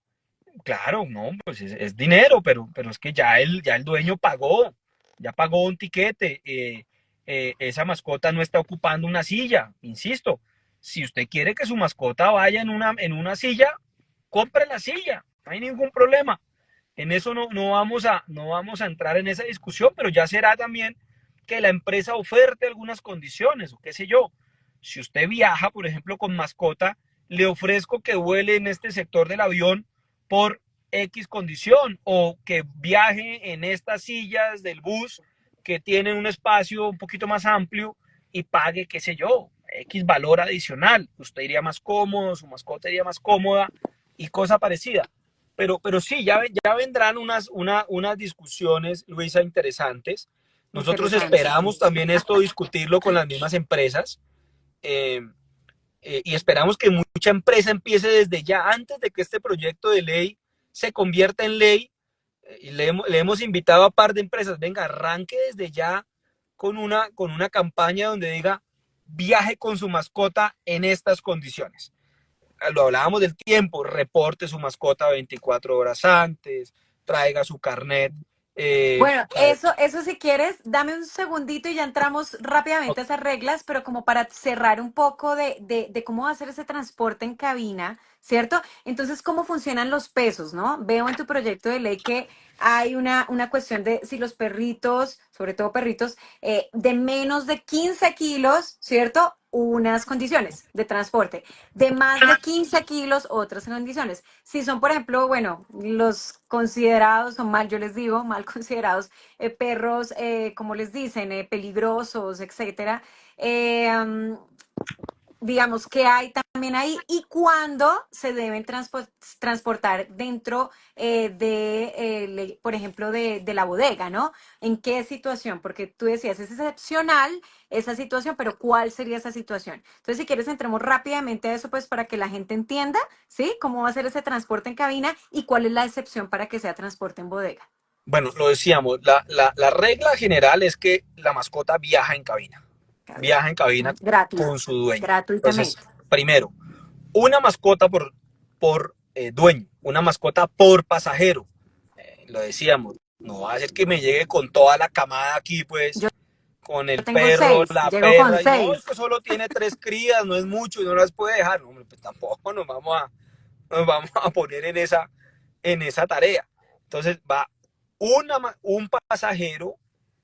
claro, no, pues es dinero, pero es que ya el dueño pagó, ya pagó un tiquete. Esa mascota no está ocupando una silla, insisto. Si usted quiere que su mascota vaya en una silla, compre la silla, no hay ningún problema. En eso no vamos a entrar en esa discusión, pero ya será también que la empresa oferte algunas condiciones, o qué sé yo. Si usted viaja, por ejemplo, con mascota, le ofrezco que vuele en este sector del avión por X condición, o que viaje en estas sillas del bus que tienen un espacio un poquito más amplio y pague, qué sé yo, X valor adicional. Usted iría más cómodo, su mascota iría más cómoda y cosa parecida. Pero sí, ya vendrán unas discusiones, Luisa, interesantes. Nosotros Interesante, esperamos sí. también esto discutirlo con las mismas empresas, eh, y esperamos que mucha empresa empiece desde ya, antes de que este proyecto de ley se convierta en ley. Y le hemos invitado a un par de empresas, venga, arranque desde ya con una campaña donde diga, viaje con su mascota en estas condiciones. Lo hablábamos del tiempo, reporte su mascota 24 horas antes, traiga su carnet. Bueno, A ver, eso si quieres, dame un segundito y ya entramos rápidamente a esas reglas, pero como para cerrar un poco de cómo va a ser ese transporte en cabina, ¿cierto? Entonces, ¿cómo funcionan los pesos, no? Veo en tu proyecto de ley que hay una cuestión de si los perritos, sobre todo perritos, de menos de 15 kilos, ¿cierto? Unas condiciones de transporte. De más de 15 kilos, otras condiciones. Si son, por ejemplo, bueno, los considerados, o mal, yo les digo, mal considerados, perros, como les dicen, peligrosos, etcétera, um, digamos que hay también ahí y cuándo se deben transportar dentro por ejemplo, de la bodega, ¿no? ¿En qué situación? Porque tú decías, es excepcional esa situación, pero ¿cuál sería esa situación? Entonces, si quieres, entremos rápidamente a eso, pues para que la gente entienda, ¿sí? Cómo va a ser ese transporte en cabina y cuál es la excepción para que sea transporte en bodega. bueno, lo decíamos, la regla general es que la mascota Cabina. viaja en cabina Gratis, con su dueño. Entonces, gratuitamente. primero, una mascota por dueño, una mascota por pasajero. Lo decíamos, no va a ser que me llegue con toda la camada aquí, pues, Yo con el tengo perro, 6, la llego con perra, y no, es 6. que solo tiene 3 crías, no es mucho y no las puede dejar. No, hombre, pues tampoco nos vamos a poner en esa tarea. Entonces va un pasajero,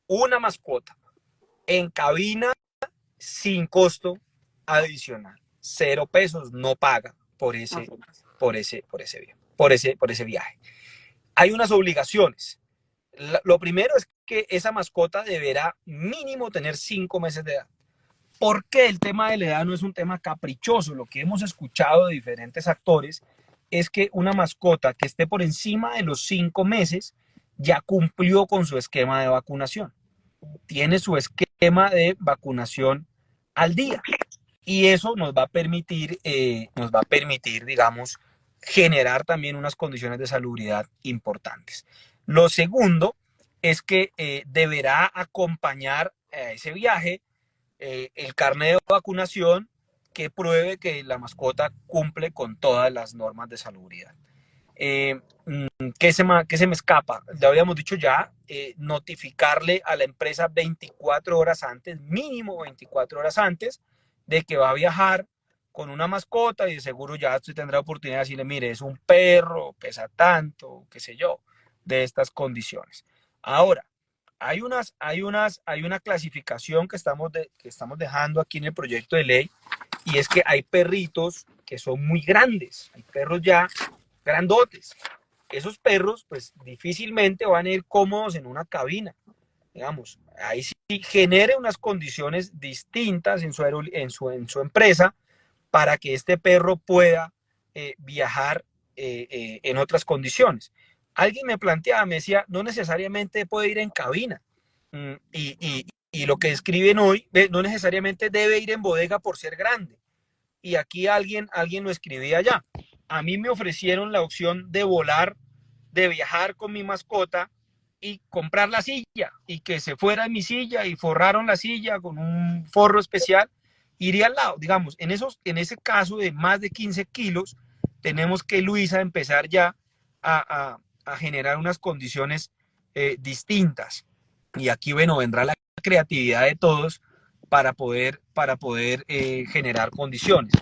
una mascota, en cabina sin costo adicional. 0 pesos no paga por ese viaje. Hay unas obligaciones. Lo primero es que esa mascota deberá mínimo tener 5 meses de edad. Porque el tema de la edad no es un tema caprichoso. Lo que hemos escuchado de diferentes actores es que una mascota que esté por encima de los 5 meses ya cumplió con su esquema de vacunación. Tiene su esquema de vacunación al día. Y eso nos va a permitir, digamos, generar también unas condiciones de salubridad importantes. Lo segundo es que deberá acompañar a ese viaje el carnet de vacunación que pruebe que la mascota cumple con todas las normas de salubridad. Eh, ¿Qué se me escapa? Ya habíamos dicho ya, notificarle a la empresa 24 horas antes, mínimo 24 horas antes, de que va a viajar con una mascota y de seguro ya usted tendrá oportunidad de decirle, mire, es un perro, pesa tanto, qué sé yo, de estas condiciones. Ahora, hay una clasificación que estamos dejando aquí en el proyecto de ley y es que hay perritos que son muy grandes, hay perros ya grandotes. Esos perros, pues difícilmente van a ir cómodos en una cabina, digamos. Ahí sí genere unas condiciones distintas en su empresa para que este perro pueda viajar en otras condiciones. Alguien me planteaba, me decía, no necesariamente puede ir en cabina. Y lo que escriben hoy no necesariamente debe ir en bodega por ser grande. Y aquí alguien lo escribía ya. A mí me ofrecieron la opción de volar, de viajar con mi mascota y comprar la silla y que se fuera en mi silla y forraron la silla con un forro especial, iría al lado. Digamos, en ese caso de más de 15 kilos, tenemos que, Luisa, empezar ya a generar unas condiciones distintas. Y aquí, bueno, vendrá la creatividad de todos para poder generar condiciones.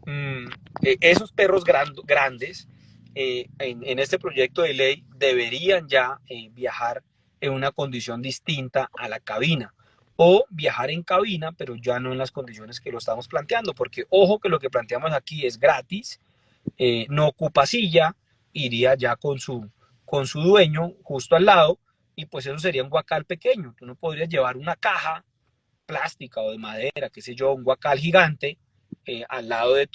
Mm, Esos perros grandes en este proyecto de ley deberían ya viajar en una condición distinta a la cabina o viajar en cabina, pero ya no en las condiciones que lo estamos planteando, porque ojo que lo que planteamos aquí es gratis, no ocupa silla, iría ya con su dueño justo al lado, y pues eso sería un guacal pequeño. Tú no podrías llevar una caja plástica o de madera, qué sé yo, un guacal gigante al lado de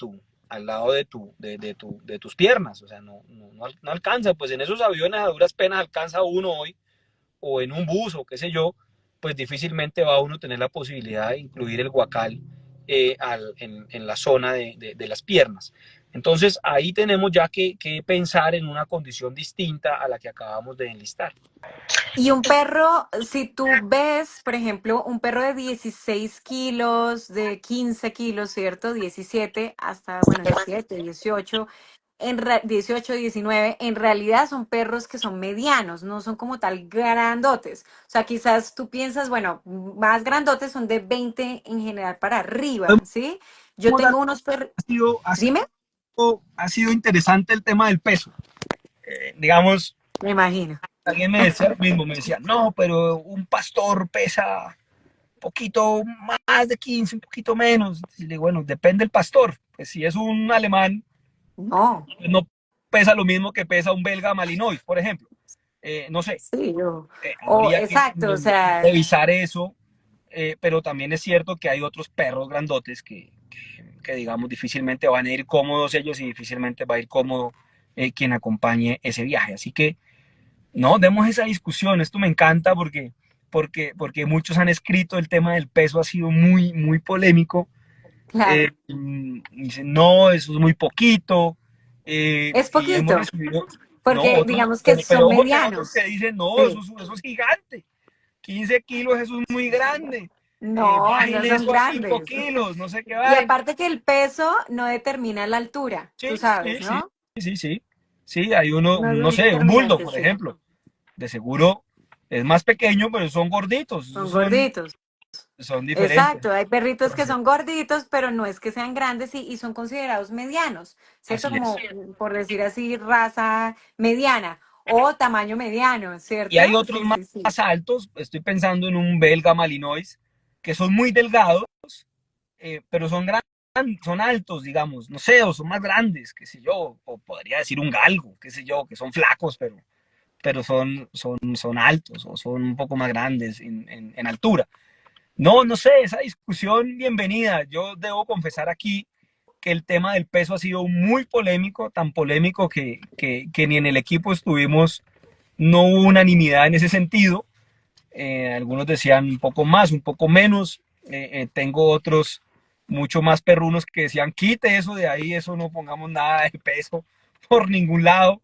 tus piernas. O sea, no alcanza. Pues en esos aviones a duras penas alcanza uno hoy, o en un bus o qué sé yo, pues difícilmente va uno a tener la posibilidad de incluir el guacal en la zona de las piernas. Entonces ahí tenemos ya que pensar en una condición distinta a la que acabamos de enlistar. Y un perro, si tú ves, por ejemplo, un perro de 16 kilos, de 15 kilos, ¿cierto? 17 hasta, bueno, 17, 18, 18, 19, en realidad son perros que son medianos, no son como tal grandotes. O sea, quizás tú piensas, bueno, más grandotes son de 20 en general para arriba, ¿sí? Yo tengo unos perros, Ha sido, ha dime, sido, ha sido interesante el tema del peso. Digamos, me imagino. alguien me decía lo mismo, me decía, no, pero un pastor pesa un poquito más de 15, un poquito menos. Y le digo, bueno, depende del pastor. Pues si es un alemán, No, pues no pesa lo mismo que pesa un belga malinois, por ejemplo. No sé, sí, yo. O habría que exacto, o sea, revisar eso, pero también es cierto que hay otros perros grandotes que, digamos, difícilmente van a ir cómodos ellos y difícilmente va a ir cómodo quien acompañe ese viaje. Así que, no, demos esa discusión. Esto me encanta porque muchos han escrito, el tema del peso ha sido muy, muy polémico. claro. Dicen, no, eso es muy poquito. Es Y hemos poquito, recibido, no, porque otros, digamos que pero son ojo que hay otros que medianos. dicen, no, Sí. eso es gigante. 15 kilos, eso es muy grande. No, Bajen no son eso a 5 grandes. kilos, no sé qué Y vaina. aparte que el peso no determina la altura, tú Sí, sabes, sí, sí, ¿no? sí, sí. Sí, hay uno, No es no un sé, un bulldog, determinante, por sí. ejemplo. De seguro es más pequeño, pero son gorditos. Son Esos gorditos. son diferentes. Exacto, hay perritos que Entonces, son gorditos, pero no es que sean grandes y son considerados medianos, ¿cierto? así es. Como, por decir así, raza mediana o tamaño mediano, Y ¿cierto? hay otros Sí, sí, sí. más altos, estoy pensando en un belga malinois, que son muy delgados, pero son altos, digamos, no sé, o son más grandes, qué sé yo, o podría decir un galgo, qué sé yo, que son flacos, pero son altos o son un poco más grandes en altura. No, no sé, esa discusión bienvenida. Yo debo confesar aquí que el tema del peso ha sido muy polémico, tan polémico que ni en el equipo no hubo unanimidad en ese sentido. Algunos decían un poco más, un poco menos. Tengo otros mucho más perrunos que decían, quite eso de ahí, eso no pongamos nada de peso por ningún lado.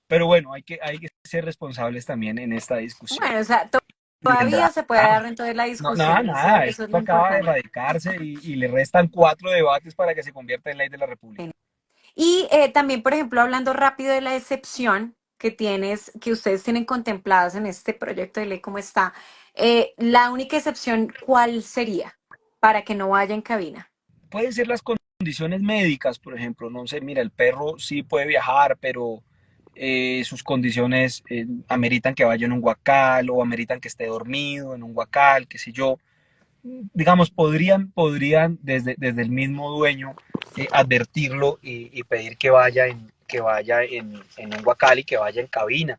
Pero bueno, hay que ser responsables también en esta discusión. Bueno, o sea, Y todavía vendrá. se puede dar entonces la No, nada, discusión, nada, eso es esto lo acaba de importante. erradicarse y le restan 4 debates para que se convierta en ley de la República. Y también, por ejemplo, hablando rápido de la excepción que ustedes tienen contempladas en este proyecto de ley, ¿cómo está? La única excepción, ¿cuál sería? Para que no vaya en cabina. Pueden ser las condiciones médicas, por ejemplo, no sé, mira, el perro sí puede viajar, pero sus condiciones ameritan que vaya en un guacal o ameritan que esté dormido en un guacal, qué sé yo. Digamos, podrían desde el mismo dueño advertirlo y pedir que vaya en un guacal y que vaya en cabina.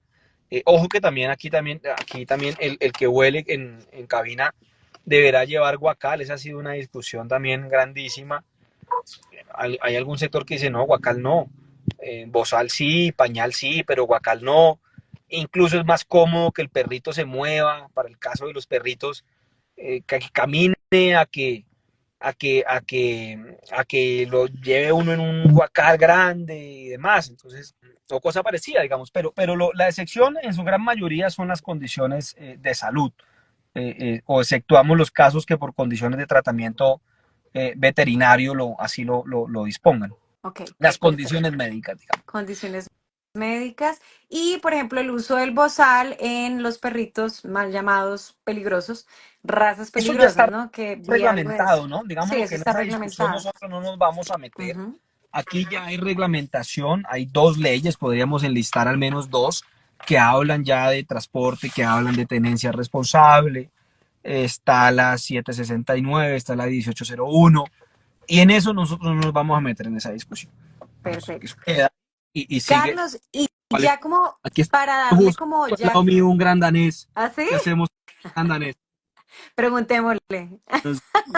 Ojo que aquí también el que vuele en cabina deberá llevar guacal. Esa ha sido una discusión también grandísima. Hay algún sector que dice, no, guacal no. Bozal sí, pañal sí, pero guacal no. Incluso es más cómodo que el perrito se mueva. Para el caso de los perritos, que camine, a que lo lleve uno en un huacal grande y demás. Entonces, o cosa parecida, digamos, pero la excepción en su gran mayoría son las condiciones de salud, o exceptuamos los casos que por condiciones de tratamiento veterinario así lo dispongan. Ok, Las condiciones perfecto. médicas, digamos. Condiciones médicas y, por ejemplo, el uso del bozal en los perritos mal llamados peligrosos, razas Eso ya peligrosas, está ¿no? Que vi algo de eso. reglamentado, ¿no? Sí, Digámoslo eso que en está esa discusión reglamentado. nosotros no nos vamos a meter. Ujú. Aquí ya hay reglamentación, hay dos leyes, podríamos enlistar al menos dos, que hablan ya de transporte, que hablan de tenencia responsable. Está la 769, está la 1801, y en eso nosotros no nos vamos a meter en esa discusión. Eso Perfecto. queda y sigue. Carlos, y Vale. ya como Aquí está para darle justo como al ya, lado mío un gran danés. ¿así? ¿Qué hacemos con un gran danés? Preguntémosle,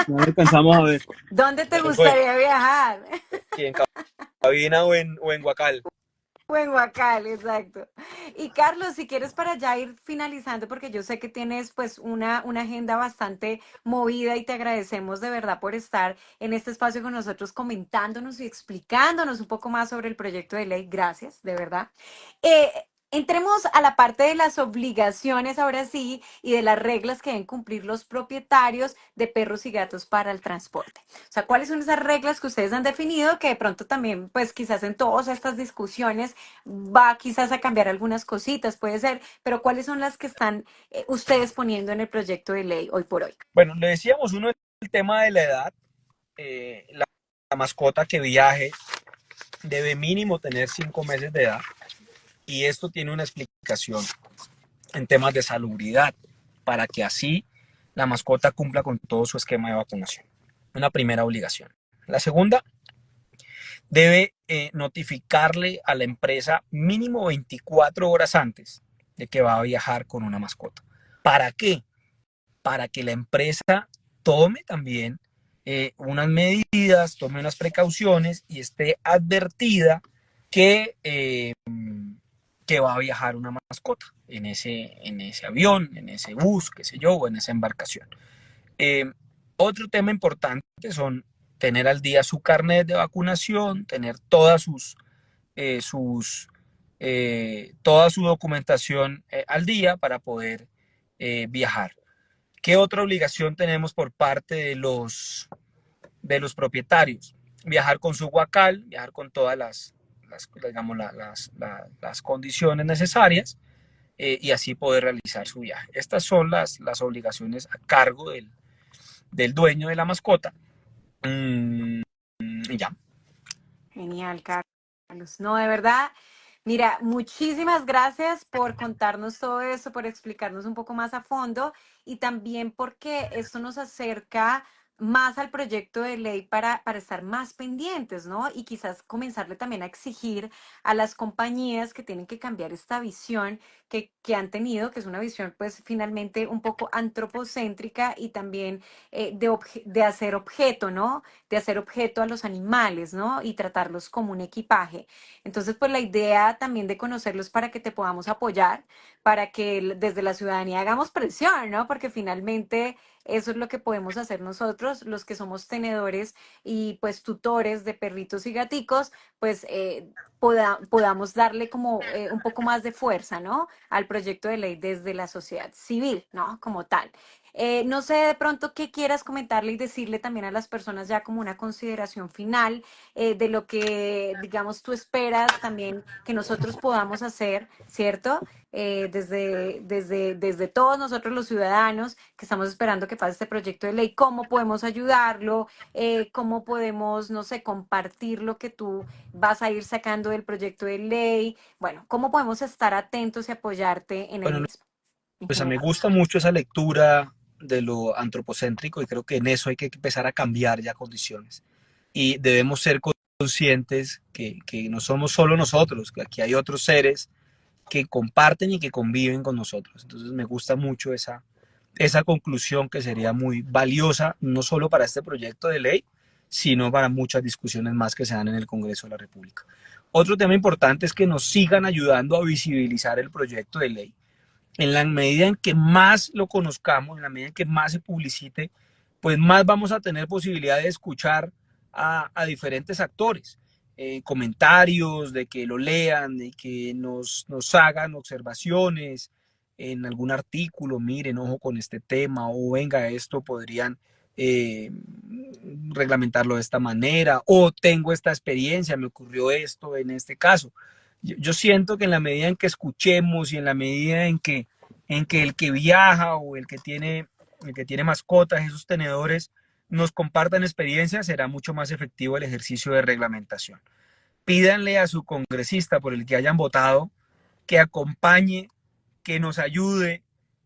No lo alcanzamos a ver. ¿dónde te Se fue. gustaría viajar? ¿Y en cabina o en Guacal? Buen guacal, exacto. Y Carlos, si quieres para ya ir finalizando, porque yo sé que tienes pues una agenda bastante movida y te agradecemos de verdad por estar en este espacio con nosotros comentándonos y explicándonos un poco más sobre el proyecto de ley. Gracias, de verdad. Eh, Entremos a la parte de las obligaciones ahora sí y de las reglas que deben cumplir los propietarios de perros y gatos para el transporte. O sea, ¿cuáles son esas reglas que ustedes han definido que de pronto también, pues quizás en todas estas discusiones va quizás a cambiar algunas cositas, puede ser, pero cuáles son las que están ustedes poniendo en el proyecto de ley hoy por hoy? Bueno, le decíamos uno el tema de la edad. La mascota que viaje debe mínimo tener 5 meses de edad, y esto tiene una explicación en temas de salubridad, para que así la mascota cumpla con todo su esquema de vacunación. Una primera obligación. La segunda, debe notificarle a la empresa mínimo 24 horas antes de que va a viajar con una mascota. ¿Para qué? Para que la empresa tome también unas medidas, tome unas precauciones y esté advertida que va a viajar una mascota en ese avión, en ese bus, qué sé yo, o en esa embarcación. Eh, Otro tema importante son tener al día su carnet de vacunación, tener toda su documentación al día para poder viajar. ¿Qué otra obligación tenemos por parte de los propietarios? Viajar con su guacal, viajar con todas digamos, las condiciones necesarias, y así poder realizar su viaje. Estas son las obligaciones a cargo del dueño de la mascota. Y ya. Genial, Carlos. No, de verdad, mira, muchísimas gracias por contarnos todo eso, por explicarnos un poco más a fondo y también porque esto nos acerca más al proyecto de ley para estar más pendientes, ¿no? Y quizás comenzarle también a exigir a las compañías que tienen que cambiar esta visión que han tenido, que es una visión pues finalmente un poco antropocéntrica y también de hacer objeto, ¿no? De hacer objeto a los animales, ¿no? Y tratarlos como un equipaje. Entonces, pues la idea también de conocerlos para que te podamos apoyar, para que desde la ciudadanía hagamos presión, ¿no? Porque finalmente eso es lo que podemos hacer nosotros, los que somos tenedores y pues tutores de perritos y gaticos, pues podamos darle como un poco más de fuerza, ¿no? Al proyecto de ley desde la sociedad civil, ¿no? Como tal. No sé de pronto qué quieras comentarle y decirle también a las personas ya como una consideración final de lo que, digamos, tú esperas también que nosotros podamos hacer, ¿cierto? Desde todos nosotros los ciudadanos que estamos esperando que pase este proyecto de ley, cómo podemos ayudarlo, cómo podemos, no sé, compartir lo que tú vas a ir sacando del proyecto de ley, bueno, cómo podemos estar atentos y apoyarte en el Bueno, mismo, en pues a mí me general. gusta mucho esa lectura de lo antropocéntrico, y creo que en eso hay que empezar a cambiar ya condiciones. Y debemos ser conscientes que no somos solo nosotros, que aquí hay otros seres que comparten y que conviven con nosotros. Entonces me gusta mucho esa conclusión, que sería muy valiosa, no solo para este proyecto de ley, sino para muchas discusiones más que se dan en el Congreso de la República. Otro tema importante es que nos sigan ayudando a visibilizar el proyecto de ley. en la medida en que más lo conozcamos, en la medida en que más se publicite, pues más vamos a tener posibilidad de escuchar a diferentes actores, comentarios, de que lo lean, de que nos hagan observaciones en algún artículo, miren, ojo con este tema, o venga, esto podrían eh, reglamentarlo de esta manera, o tengo esta experiencia, me ocurrió esto en este caso. Yo siento que en la medida en que escuchemos y en la medida en que el que viaja o el que tiene mascotas, esos tenedores, nos compartan experiencias, será mucho más efectivo el ejercicio de reglamentación. Pídanle a su congresista por el que hayan votado que acompañe, que nos ayude,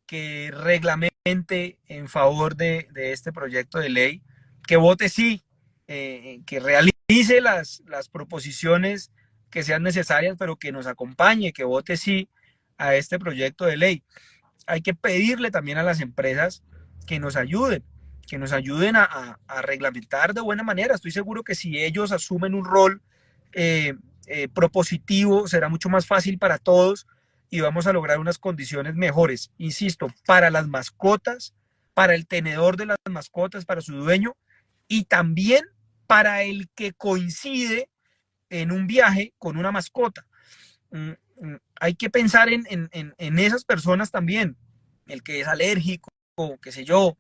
que reglamente en favor de este proyecto de ley, que vote sí, que realice las proposiciones que sean necesarias, pero que nos acompañe, que vote sí a este proyecto de ley. Hay que pedirle también a las empresas que nos ayuden a reglamentar de buena manera. Estoy seguro que si ellos asumen un rol eh, propositivo, será mucho más fácil para todos y vamos a lograr unas condiciones mejores, insisto, para las mascotas, para el tenedor de las mascotas, para su dueño y también para el que coincide en un viaje con una mascota. Hay que pensar en esas personas también, el que es alérgico, qué sé yo,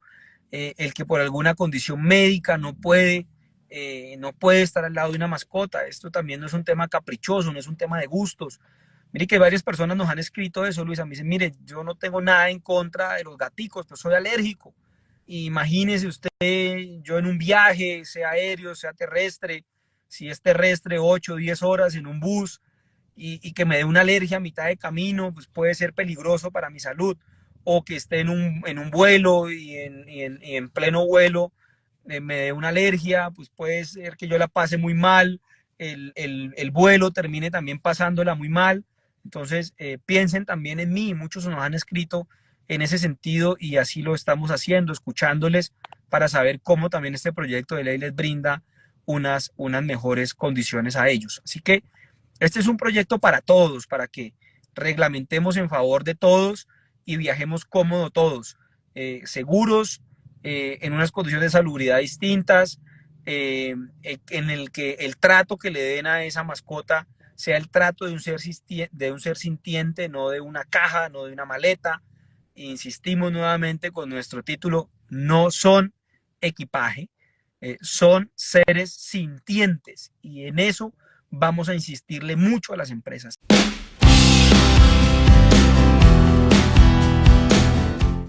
el que por alguna condición médica no puede estar al lado de una mascota. Esto también no es un tema caprichoso, no es un tema de gustos. Mire que varias personas nos han escrito eso, Luisa. Me dicen, mire, yo no tengo nada en contra de los gaticos, pero soy alérgico. Imagínese usted, yo en un viaje, sea aéreo, sea terrestre, si es terrestre, 8 o 10 horas en un bus y que me dé una alergia a mitad de camino, pues puede ser peligroso para mi salud. O que esté en un vuelo y en pleno vuelo me dé una alergia, pues puede ser que yo la pase muy mal, el vuelo termine también pasándola muy mal. Entonces, piensen también en mí, muchos nos han escrito en ese sentido y así lo estamos haciendo, escuchándoles para saber cómo también este proyecto de ley les brinda unas mejores condiciones a ellos. Así que este es un proyecto para todos, para que reglamentemos en favor de todos y viajemos cómodo todos, seguros, en unas condiciones de salubridad distintas, en el que el trato que le den a esa mascota sea el trato de un ser sintiente, no de una caja, no de una maleta. Insistimos nuevamente con nuestro título, no son equipaje, son seres sintientes y en eso vamos a insistirle mucho a las empresas.